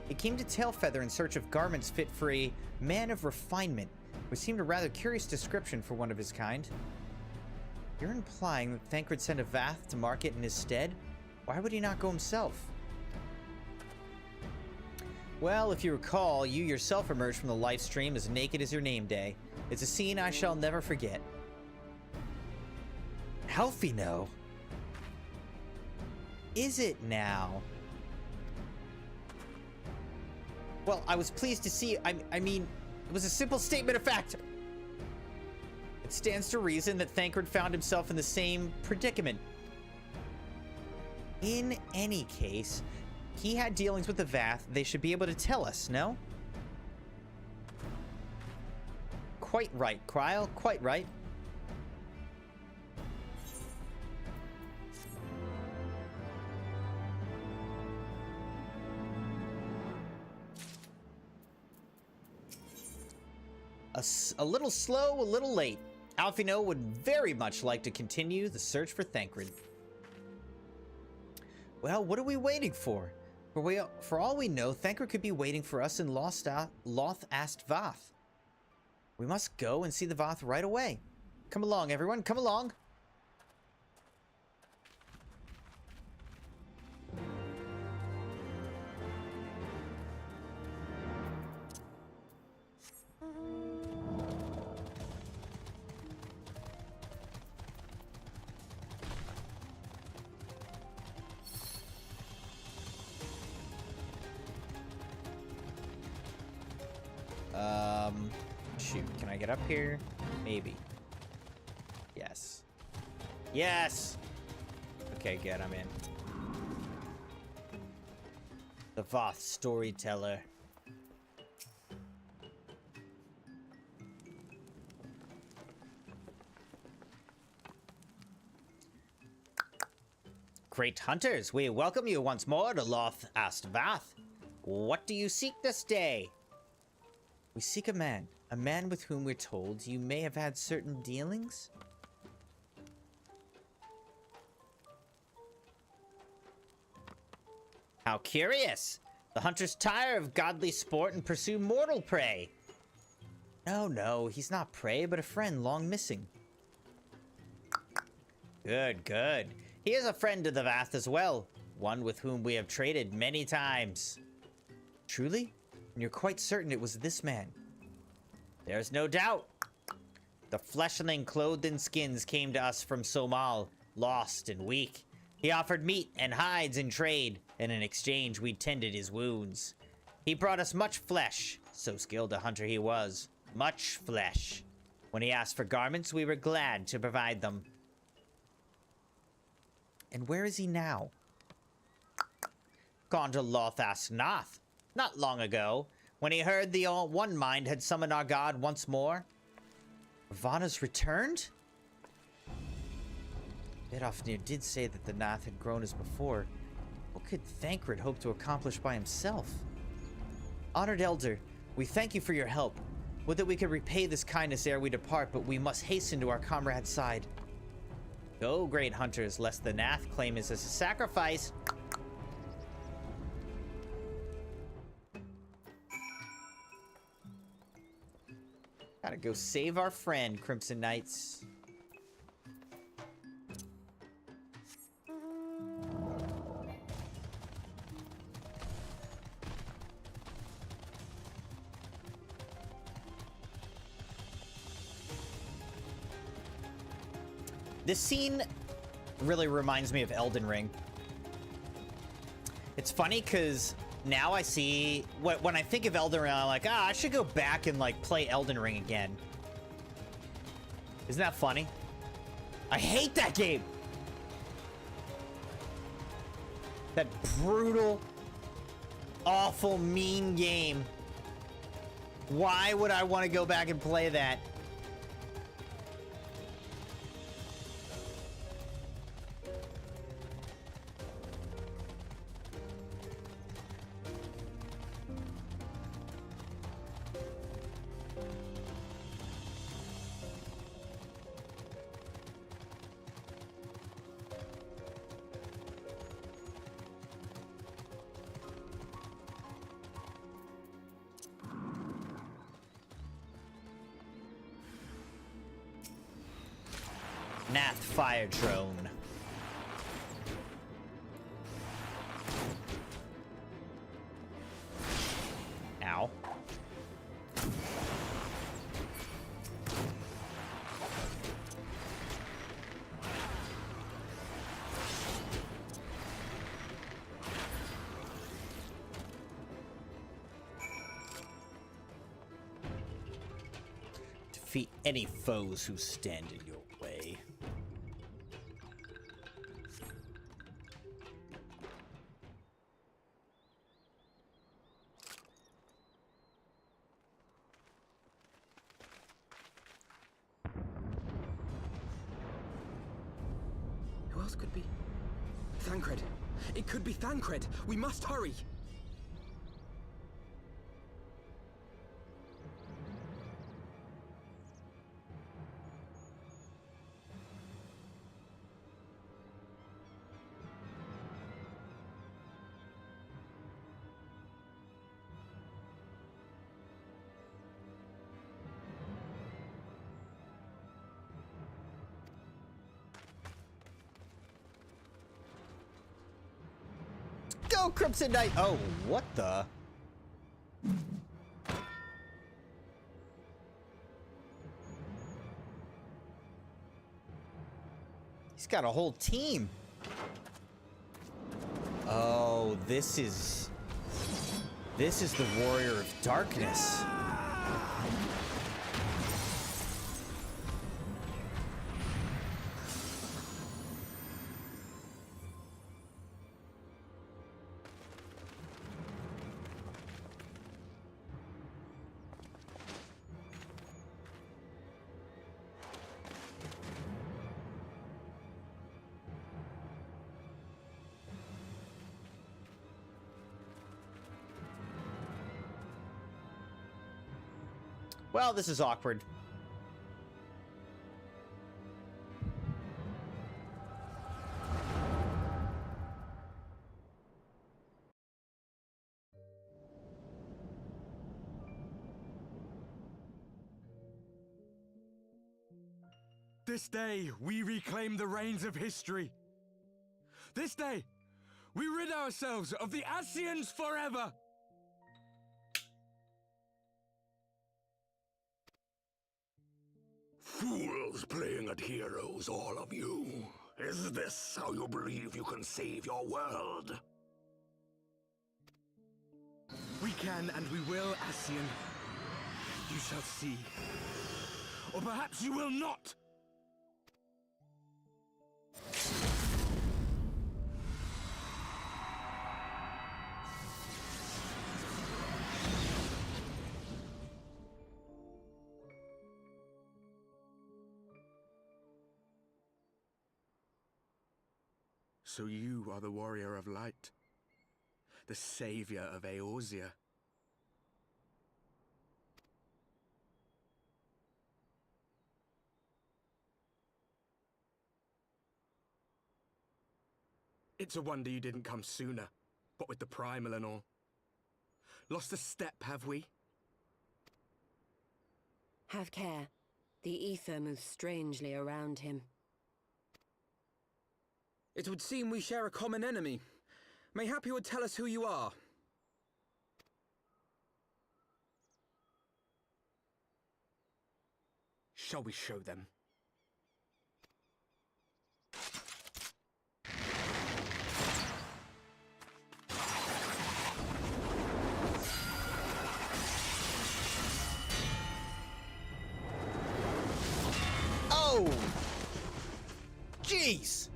He came to Tailfeather in search of garments fit for a man of refinement, which seemed a rather curious description for one of his kind. You're implying that Thancred sent a Vath to market in his stead? Why would he not go himself? Well, if you recall, you yourself emerged from the live stream as naked as your name day. It's a scene I shall never forget. Helfino? Is it now? Well, I was pleased to see. I mean, it was a simple statement of fact. It stands to reason that Thancred found himself in the same predicament. In any case, he had dealings with the Vath. They should be able to tell us, no? Quite right, Kryl. Quite right. A little slow, a little late. Alfino would very much like to continue the search for Thancred. Well, what are we waiting for? For all we know, Thancred could be waiting for us in Loth Ast Vath. We must go and see the Voth right away. Come along, everyone. Come along. Shoot, can I get up here? Maybe. Yes. Yes! Okay, good, I'm in. The Voth Storyteller. Great hunters, we welcome you once more to Loth Ast Vath. What do you seek this day? We seek a man with whom we're told you may have had certain dealings? How curious. The hunters tire of godly sport and pursue mortal prey. No, no, he's not prey, but a friend long missing. Good, good. He is a friend of the Vath as well, one with whom we have traded many times. Truly? And you're quite certain it was this man? There's no doubt. The fleshling clothed in skins came to us from Somal, lost and weak. He offered meat and hides in trade, and in exchange we tended his wounds. He brought us much flesh, so skilled a hunter he was. Much flesh. When he asked for garments, we were glad to provide them. And where is he now? Gone to Lothas Nath, not long ago, when he heard the One Mind had summoned our god once more. Ravana's returned? Bedofnir did say that the Nath had grown as before. What could Thancred hope to accomplish by himself? Honored Elder, we thank you for your help. Would that we could repay this kindness ere we depart, but we must hasten to our comrade's side. Go, great hunters, lest the Nath claim us as a sacrifice. Gotta go save our friend, Crimson Knights. This scene really reminds me of Elden Ring. It's funny because now I see when I think of Elden Ring, I'm like, I should go back and like play Elden Ring again. Isn't that funny? I hate that game. That brutal, awful, mean game. Why would I want to go back and play that? Nath fire drone. Ow. Defeat any foes who stand in your way. Who else could be? Thancred. It could be Thancred. We must hurry. Go, Crimson Knight! Oh, what the? He's got a whole team. Oh, this is the Warrior of Darkness. Well, this is awkward. This day, we reclaim the reins of history. This day, we rid ourselves of the Ascians forever! Fools playing at heroes, all of you. Is this how you believe you can save your world? We can and we will, Ascian. You shall see. Or perhaps you will not! So you are the warrior of light, the savior of Eorzea. It's a wonder you didn't come sooner, what with the primal and all. Lost a step, have we? Have care. The ether moves strangely around him. It would seem we share a common enemy. Mayhap you would tell us who you are. Shall we show them? Oh! Jeez!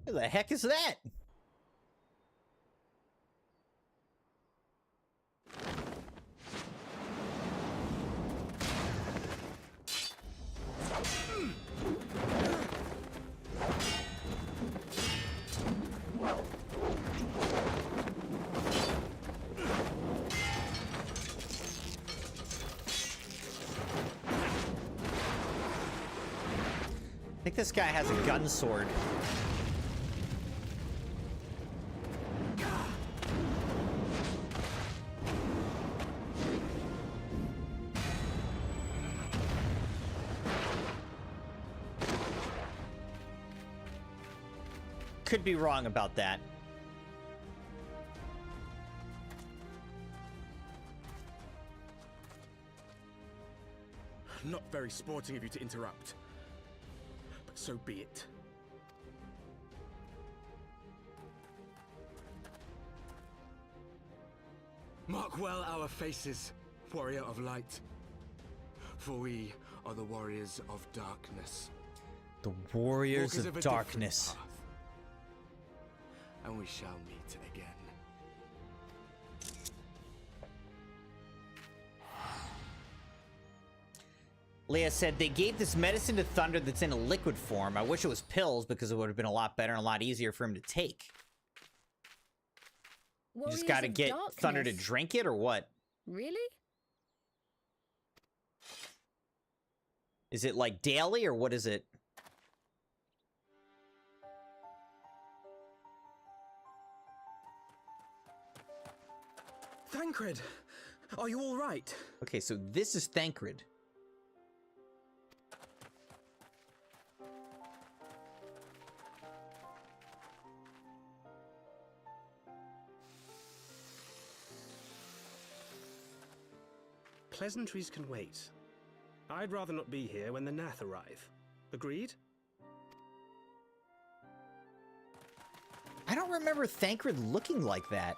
Who the heck is that? I think this guy has a gun sword. Could be wrong about that. Not very sporting of you to interrupt, but so be it. Mark well our faces, warrior of light, for we are the warriors of darkness. The warriors Walkers of a darkness. different path. And we shall meet again. Leah said, they gave this medicine to Thunder that's in a liquid form. I wish it was pills because it would have been a lot better and a lot easier for him to take. You just gotta get Thunder to drink it or what? Really? Is it like daily or what is it? Thancred, are you all right? Okay, so this is Thancred. Pleasantries can wait. I'd rather not be here when the Nath arrive. Agreed? I don't remember Thancred looking like that.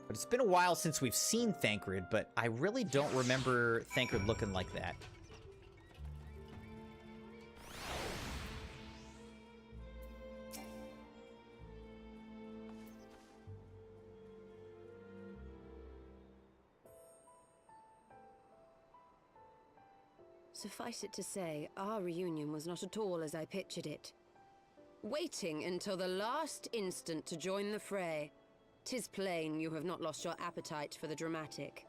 But it's been a while since we've seen Thancred, but I really don't remember Thancred looking like that. Suffice it to say, our reunion was not at all as I pictured it. Waiting until the last instant to join the fray. 'Tis plain you have not lost your appetite for the dramatic.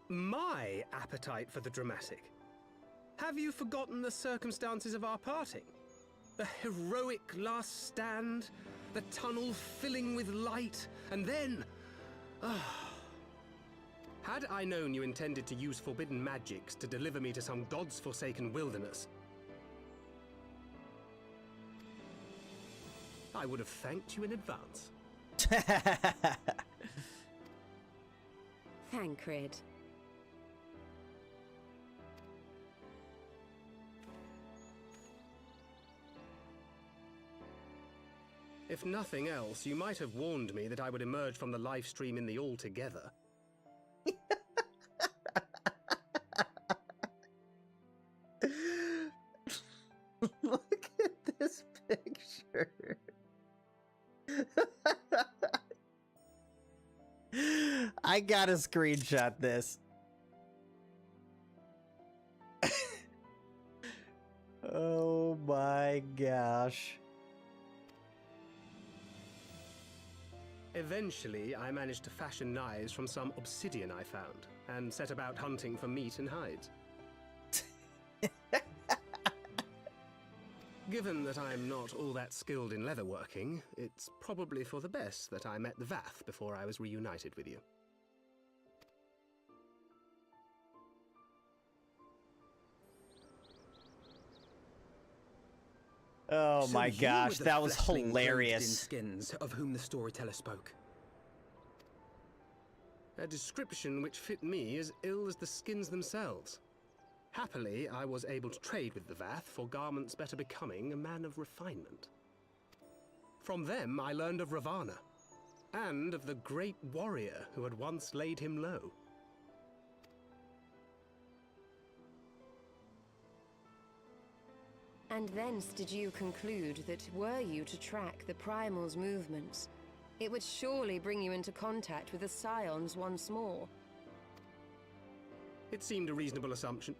My appetite for the dramatic? Have you forgotten the circumstances of our parting? The heroic last stand, the tunnel filling with light, and then... Had I known you intended to use forbidden magics to deliver me to some god's forsaken wilderness, I would have thanked you in advance. Thancred. If nothing else, you might have warned me that I would emerge from the live stream in the all-together. Look at this picture. I gotta screenshot this. Oh my gosh. Eventually, I managed to fashion knives from some obsidian I found, and set about hunting for meat and hides. Given that I'm not all that skilled in leatherworking, it's probably for the best that I met the Vath before I was reunited with you. Oh So my you gosh, were the that was fleshling clothed in hilarious. skins of whom the storyteller spoke. A description which fit me as ill as the skins themselves. Happily, I was able to trade with the Vath for garments better becoming a man of refinement. From them, I learned of Ravana, and of the great warrior who had once laid him low. And thence did you conclude that were you to track the Primal's movements, it would surely bring you into contact with the Scions once more. It seemed a reasonable assumption.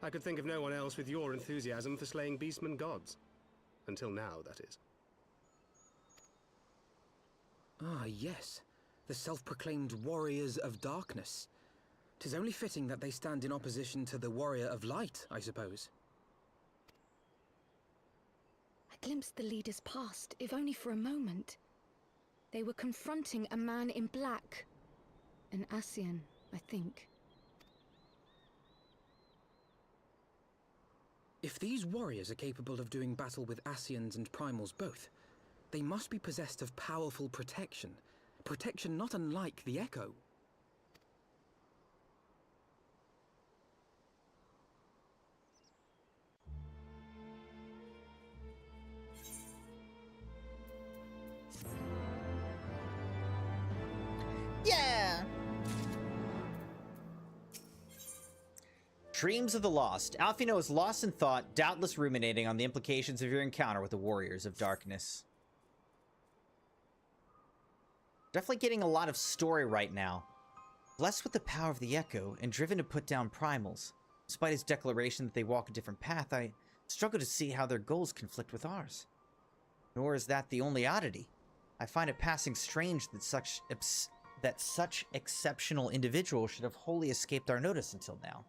I could think of no one else with your enthusiasm for slaying beastmen gods. Until now, that is. Ah, yes. The self-proclaimed warriors of darkness. 'Tis only fitting that they stand in opposition to the warrior of light, I suppose. I glimpsed the leaders past, if only for a moment. They were confronting a man in black. An Ascian, I think. If these warriors are capable of doing battle with Ascians and Primals both, they must be possessed of powerful protection. Protection not unlike the Echo. Yeah! Dreams of the Lost. Alfino is lost in thought, doubtless ruminating on the implications of your encounter with the Warriors of Darkness. Definitely getting a lot of story right now. Blessed with the power of the Echo and driven to put down Primals, despite his declaration that they walk a different path, I struggle to see how their goals conflict with ours. Nor is that the only oddity. I find it passing strange that such exceptional individuals should have wholly escaped our notice until now.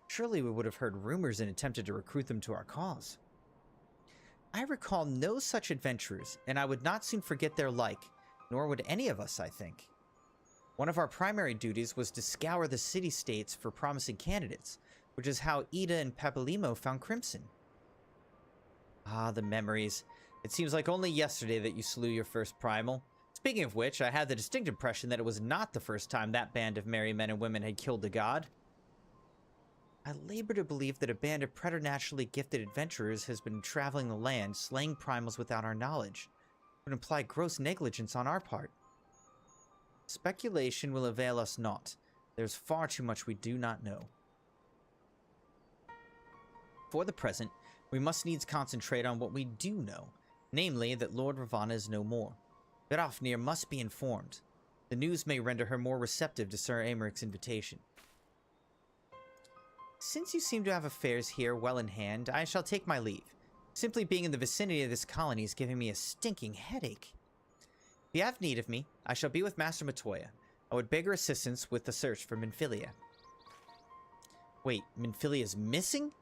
Surely we would have heard rumors and attempted to recruit them to our cause. I recall no such adventurers, and I would not soon forget their like, nor would any of us, I think. One of our primary duties was to scour the city-states for promising candidates, which is how Ida and Papalimo found Crimson. Ah, the memories. It seems like only yesterday that you slew your first Primal. Speaking of which, I had the distinct impression that it was not the first time that band of merry men and women had killed a god. I labor to believe that a band of preternaturally gifted adventurers has been traveling the land, slaying Primals without our knowledge. It would imply gross negligence on our part. Speculation will avail us naught. There's far too much we do not know. For the present, we must needs concentrate on what we do know, namely that Lord Ravana is no more. Berafnir must be informed. The news may render her more receptive to Sir Amaric's invitation. Since you seem to have affairs here well in hand, I shall take my leave. Simply being in the vicinity of this colony is giving me a stinking headache. If you have need of me, I shall be with Master Matoya. I would beg her assistance with the search for Minfilia. Wait, Minfilia's missing?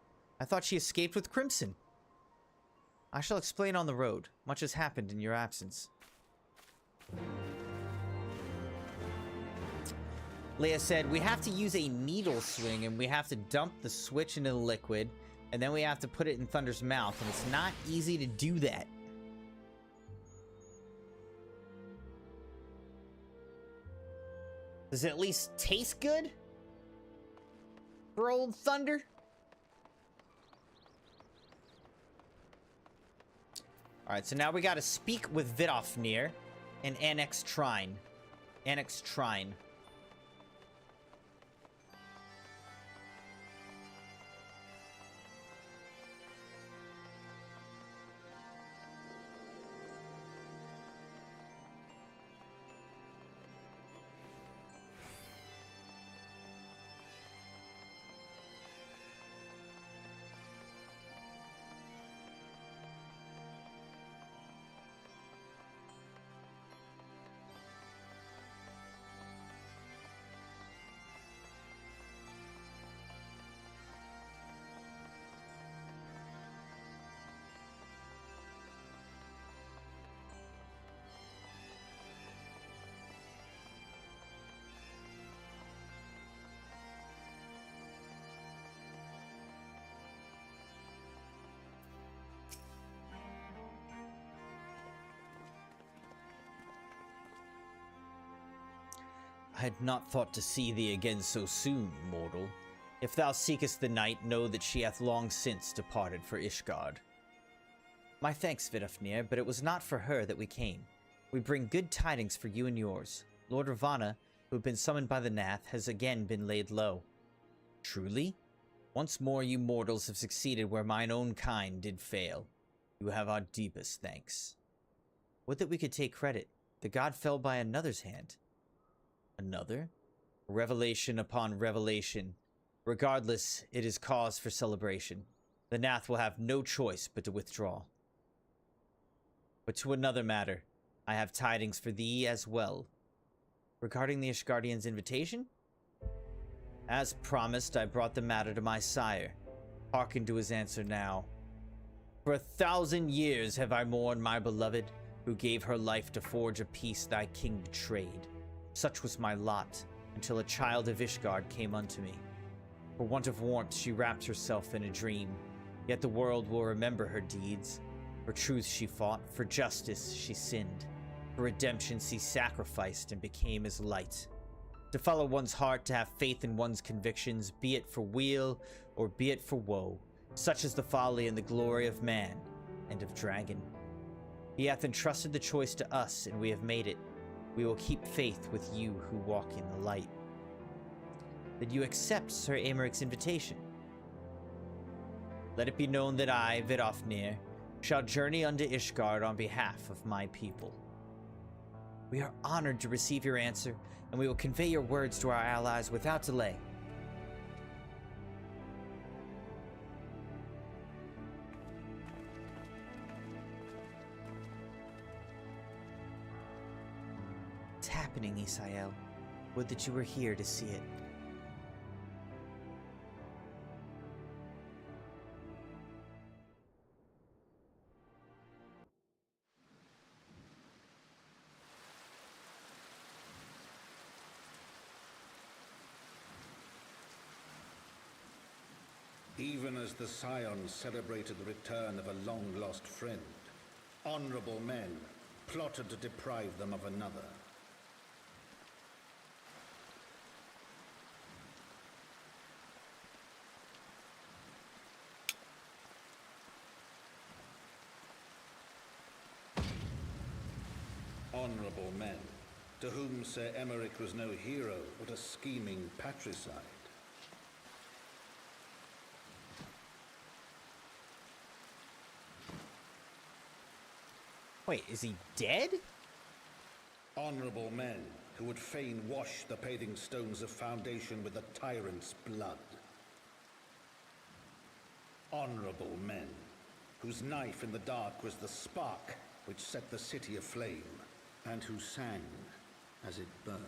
I thought she escaped with Crimson. I shall explain on the road. Much has happened in your absence. Leia said, we have to use a needle swing, and we have to dump the switch into the liquid, and then we have to put it in Thunder's mouth, and it's not easy to do that. Does it at least taste good? For old Thunder? Alright, so now we gotta speak with Vidofnir and Annex Trine. Annex Trine. I had not thought to see thee again so soon, mortal. If thou seekest the night, know that she hath long since departed for Ishgard. My thanks, Vidofnir, but it was not for her that we came. We bring good tidings for you and yours. Lord Ravana, who had been summoned by the Nath, has again been laid low. Truly? Once more you mortals have succeeded where mine own kind did fail. You have our deepest thanks. Would that we could take credit. The god fell by another's hand. Another? Revelation upon revelation. Regardless, it is cause for celebration. The Nath will have no choice but to withdraw. But to another matter, I have tidings for thee as well. Regarding the Ishgardian's invitation? As promised, I brought the matter to my sire. Hearken to his answer now. For 1,000 years have I mourned my beloved, who gave her life to forge a peace thy king betrayed. Such was my lot, until a child of Ishgard came unto me. For want of warmth she wrapped herself in a dream, yet the world will remember her deeds. For truth she fought, for justice she sinned. For redemption she sacrificed and became as light. To follow one's heart, to have faith in one's convictions, be it for weal or be it for woe. Such is the folly and the glory of man and of dragon. He hath entrusted the choice to us, and we have made it. We will keep faith with you who walk in the light. That you accept Sir Amaric's invitation. Let it be known that I, Vidofnir, shall journey unto Ishgard on behalf of my people. We are honored to receive your answer, and we will convey your words to our allies without delay. It's happening, Isael. Would that you were here to see it. Even as the Scions celebrated the return of a long-lost friend, honorable men plotted to deprive them of another. Honorable men, to whom Sir Emeric was no hero, but a scheming patricide. Wait, is he dead? Honorable men who would fain wash the paving stones of foundation with the tyrant's blood. Honorable men, whose knife in the dark was the spark which set the city aflame, and who sang as it burned.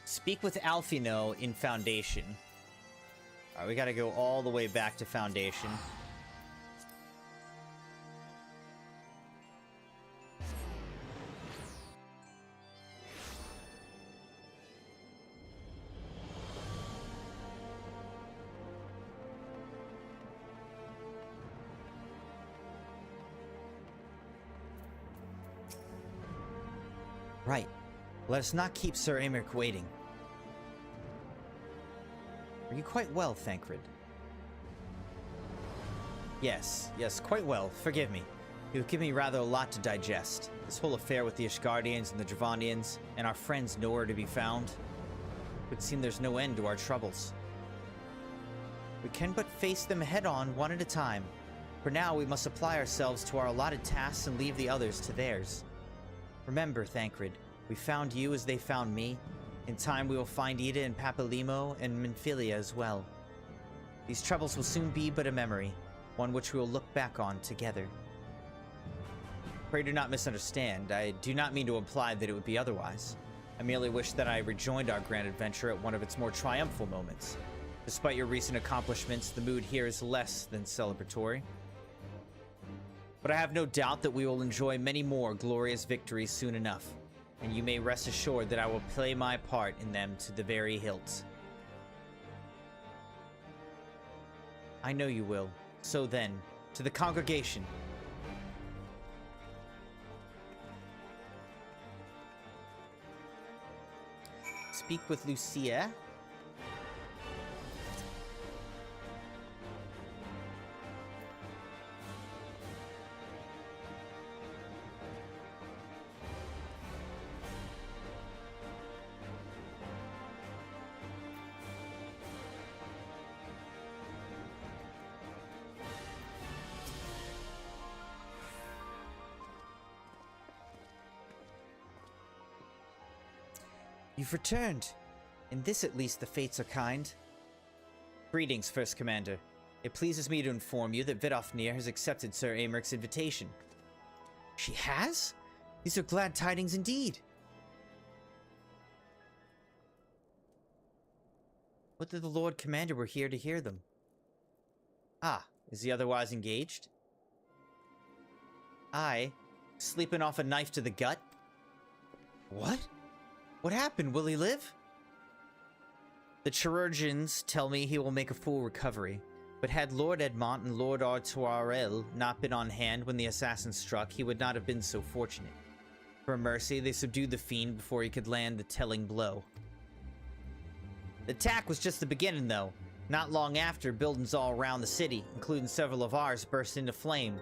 Speak with Alfino in Foundation. Alright, we gotta go all the way back to Foundation. Right. Let us not keep Sir Aymeric waiting. Are you quite well, Thancred? Yes, quite well. Forgive me. You have given me rather a lot to digest. This whole affair with the Ishgardians and the Dravanians, and our friends nowhere to be found. It would seem there's no end to our troubles. We can but face them head-on, one at a time. For now, we must apply ourselves to our allotted tasks and leave the others to theirs. Remember, Thancred, we found you as they found me. In time, we will find Ida and Papalimo and Minfilia as well. These troubles will soon be but a memory, one which we will look back on together. Pray do not misunderstand. I do not mean to imply that it would be otherwise. I merely wish that I rejoined our grand adventure at one of its more triumphal moments. Despite your recent accomplishments, the mood here is less than celebratory. But I have no doubt that we will enjoy many more glorious victories soon enough, and you may rest assured that I will play my part in them to the very hilt. I know you will. So then, to the congregation. Speak with Lucia. You've returned. In this, at least, the fates are kind. Greetings, First Commander. It pleases me to inform you that Vidofnir has accepted Sir Aymeric's invitation. She has? These are glad tidings indeed. Would that the Lord Commander were here to hear them. Ah, is he otherwise engaged? Aye, sleeping off a knife to the gut? What? What happened? Will he live? The chirurgeons tell me he will make a full recovery, but had Lord Edmont and Lord Artoirel not been on hand when the assassin struck, he would not have been so fortunate. For mercy, they subdued the fiend before he could land the telling blow. The attack was just the beginning, though. Not long after, buildings all around the city, including several of ours, burst into flame.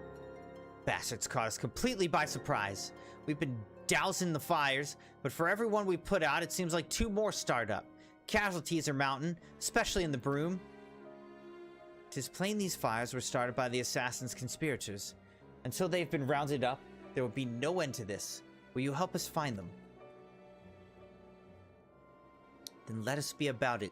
Bastards caught us completely by surprise. We've been dousing the fires, but for every one we put out, it seems like 2 more start up. Casualties are mounting, especially in the Broom. 'Tis plain these fires were started by the assassin's conspirators. Until they've been rounded up, there will be no end to this. Will you help us find them? Then let us be about it.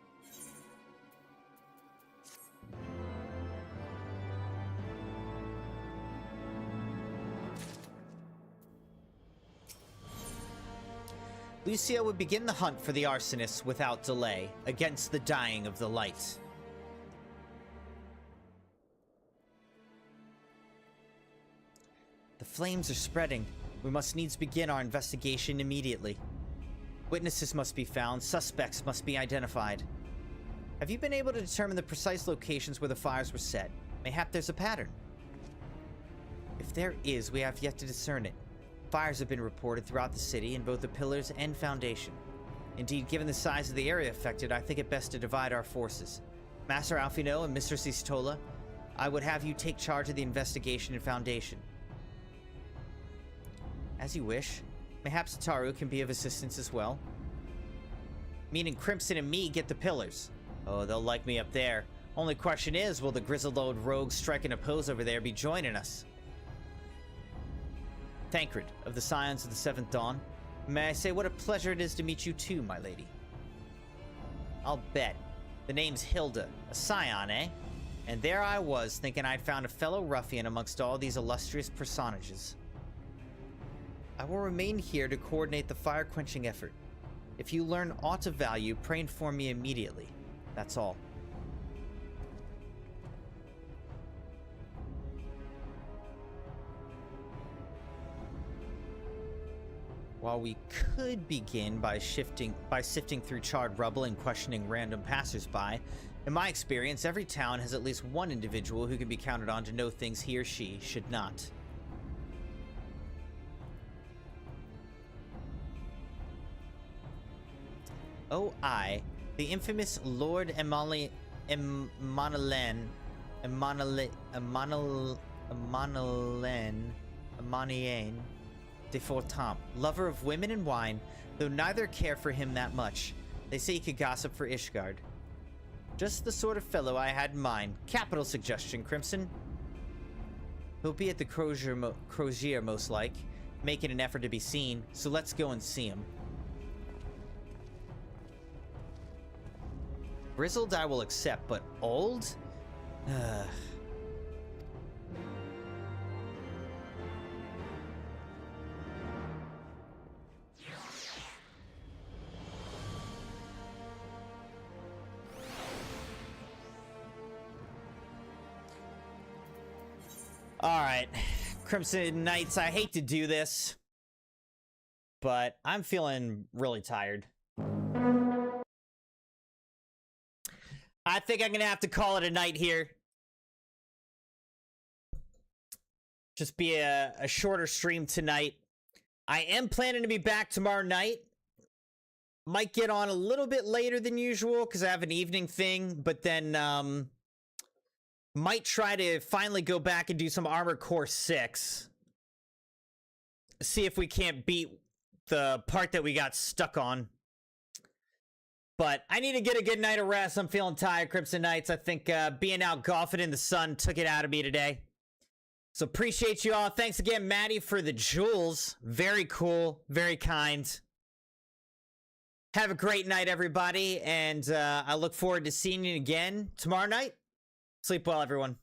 Lucia would begin the hunt for the arsonists without delay, against the dying of the light. The flames are spreading. We must needs begin our investigation immediately. Witnesses must be found, suspects must be identified. Have you been able to determine the precise locations where the fires were set? Mayhap there's a pattern. If there is, we have yet to discern it. Fires have been reported throughout the city in both the pillars and foundation. Indeed, given the size of the area affected, I think it best to divide our forces. Master Alfino and Mistress Istola, I would have you take charge of the investigation and foundation. As you wish. Mayhaps Ataru can be of assistance as well. Meaning Crimson and me get the pillars. Oh, they'll like me up there. Only question is, will the grizzled old rogue striking a pose over there be joining us? Tancred of the Scions of the Seventh Dawn. May I say what a pleasure it is to meet you too, my lady. I'll bet. The name's Hilda, a Scion, eh? And there I was, thinking I'd found a fellow ruffian amongst all these illustrious personages. I will remain here to coordinate the fire-quenching effort. If you learn aught of value, pray inform me immediately. That's all. While we could begin by sifting through charred rubble and questioning random passersby, in my experience, every town has at least one individual who can be counted on to know things he or she should not. Oh, the infamous Lord Emanian de Fortamp, lover of women and wine, though neither care for him that much. They say he could gossip for Ishgard. Just the sort of fellow I had in mind. Capital suggestion, Crimson. He'll be at the Crozier most like, making an effort to be seen, so let's go and see him. Grizzled I will accept, but old? Alright, Crimson Knights, I hate to do this, but I'm feeling really tired. I think I'm gonna have to call it a night here. Just be a shorter stream tonight. I am planning to be back tomorrow night. Might get on a little bit later than usual because I have an evening thing, but then might try to finally go back and do some Armored Core 6. See if we can't beat the part that we got stuck on. But I need to get a good night of rest. I'm feeling tired, Crimson Knights. I think being out golfing in the sun took it out of me today. So appreciate you all. Thanks again, Maddie, for the jewels. Very cool. Very kind. Have a great night, everybody. And I look forward to seeing you again tomorrow night. Sleep well, everyone.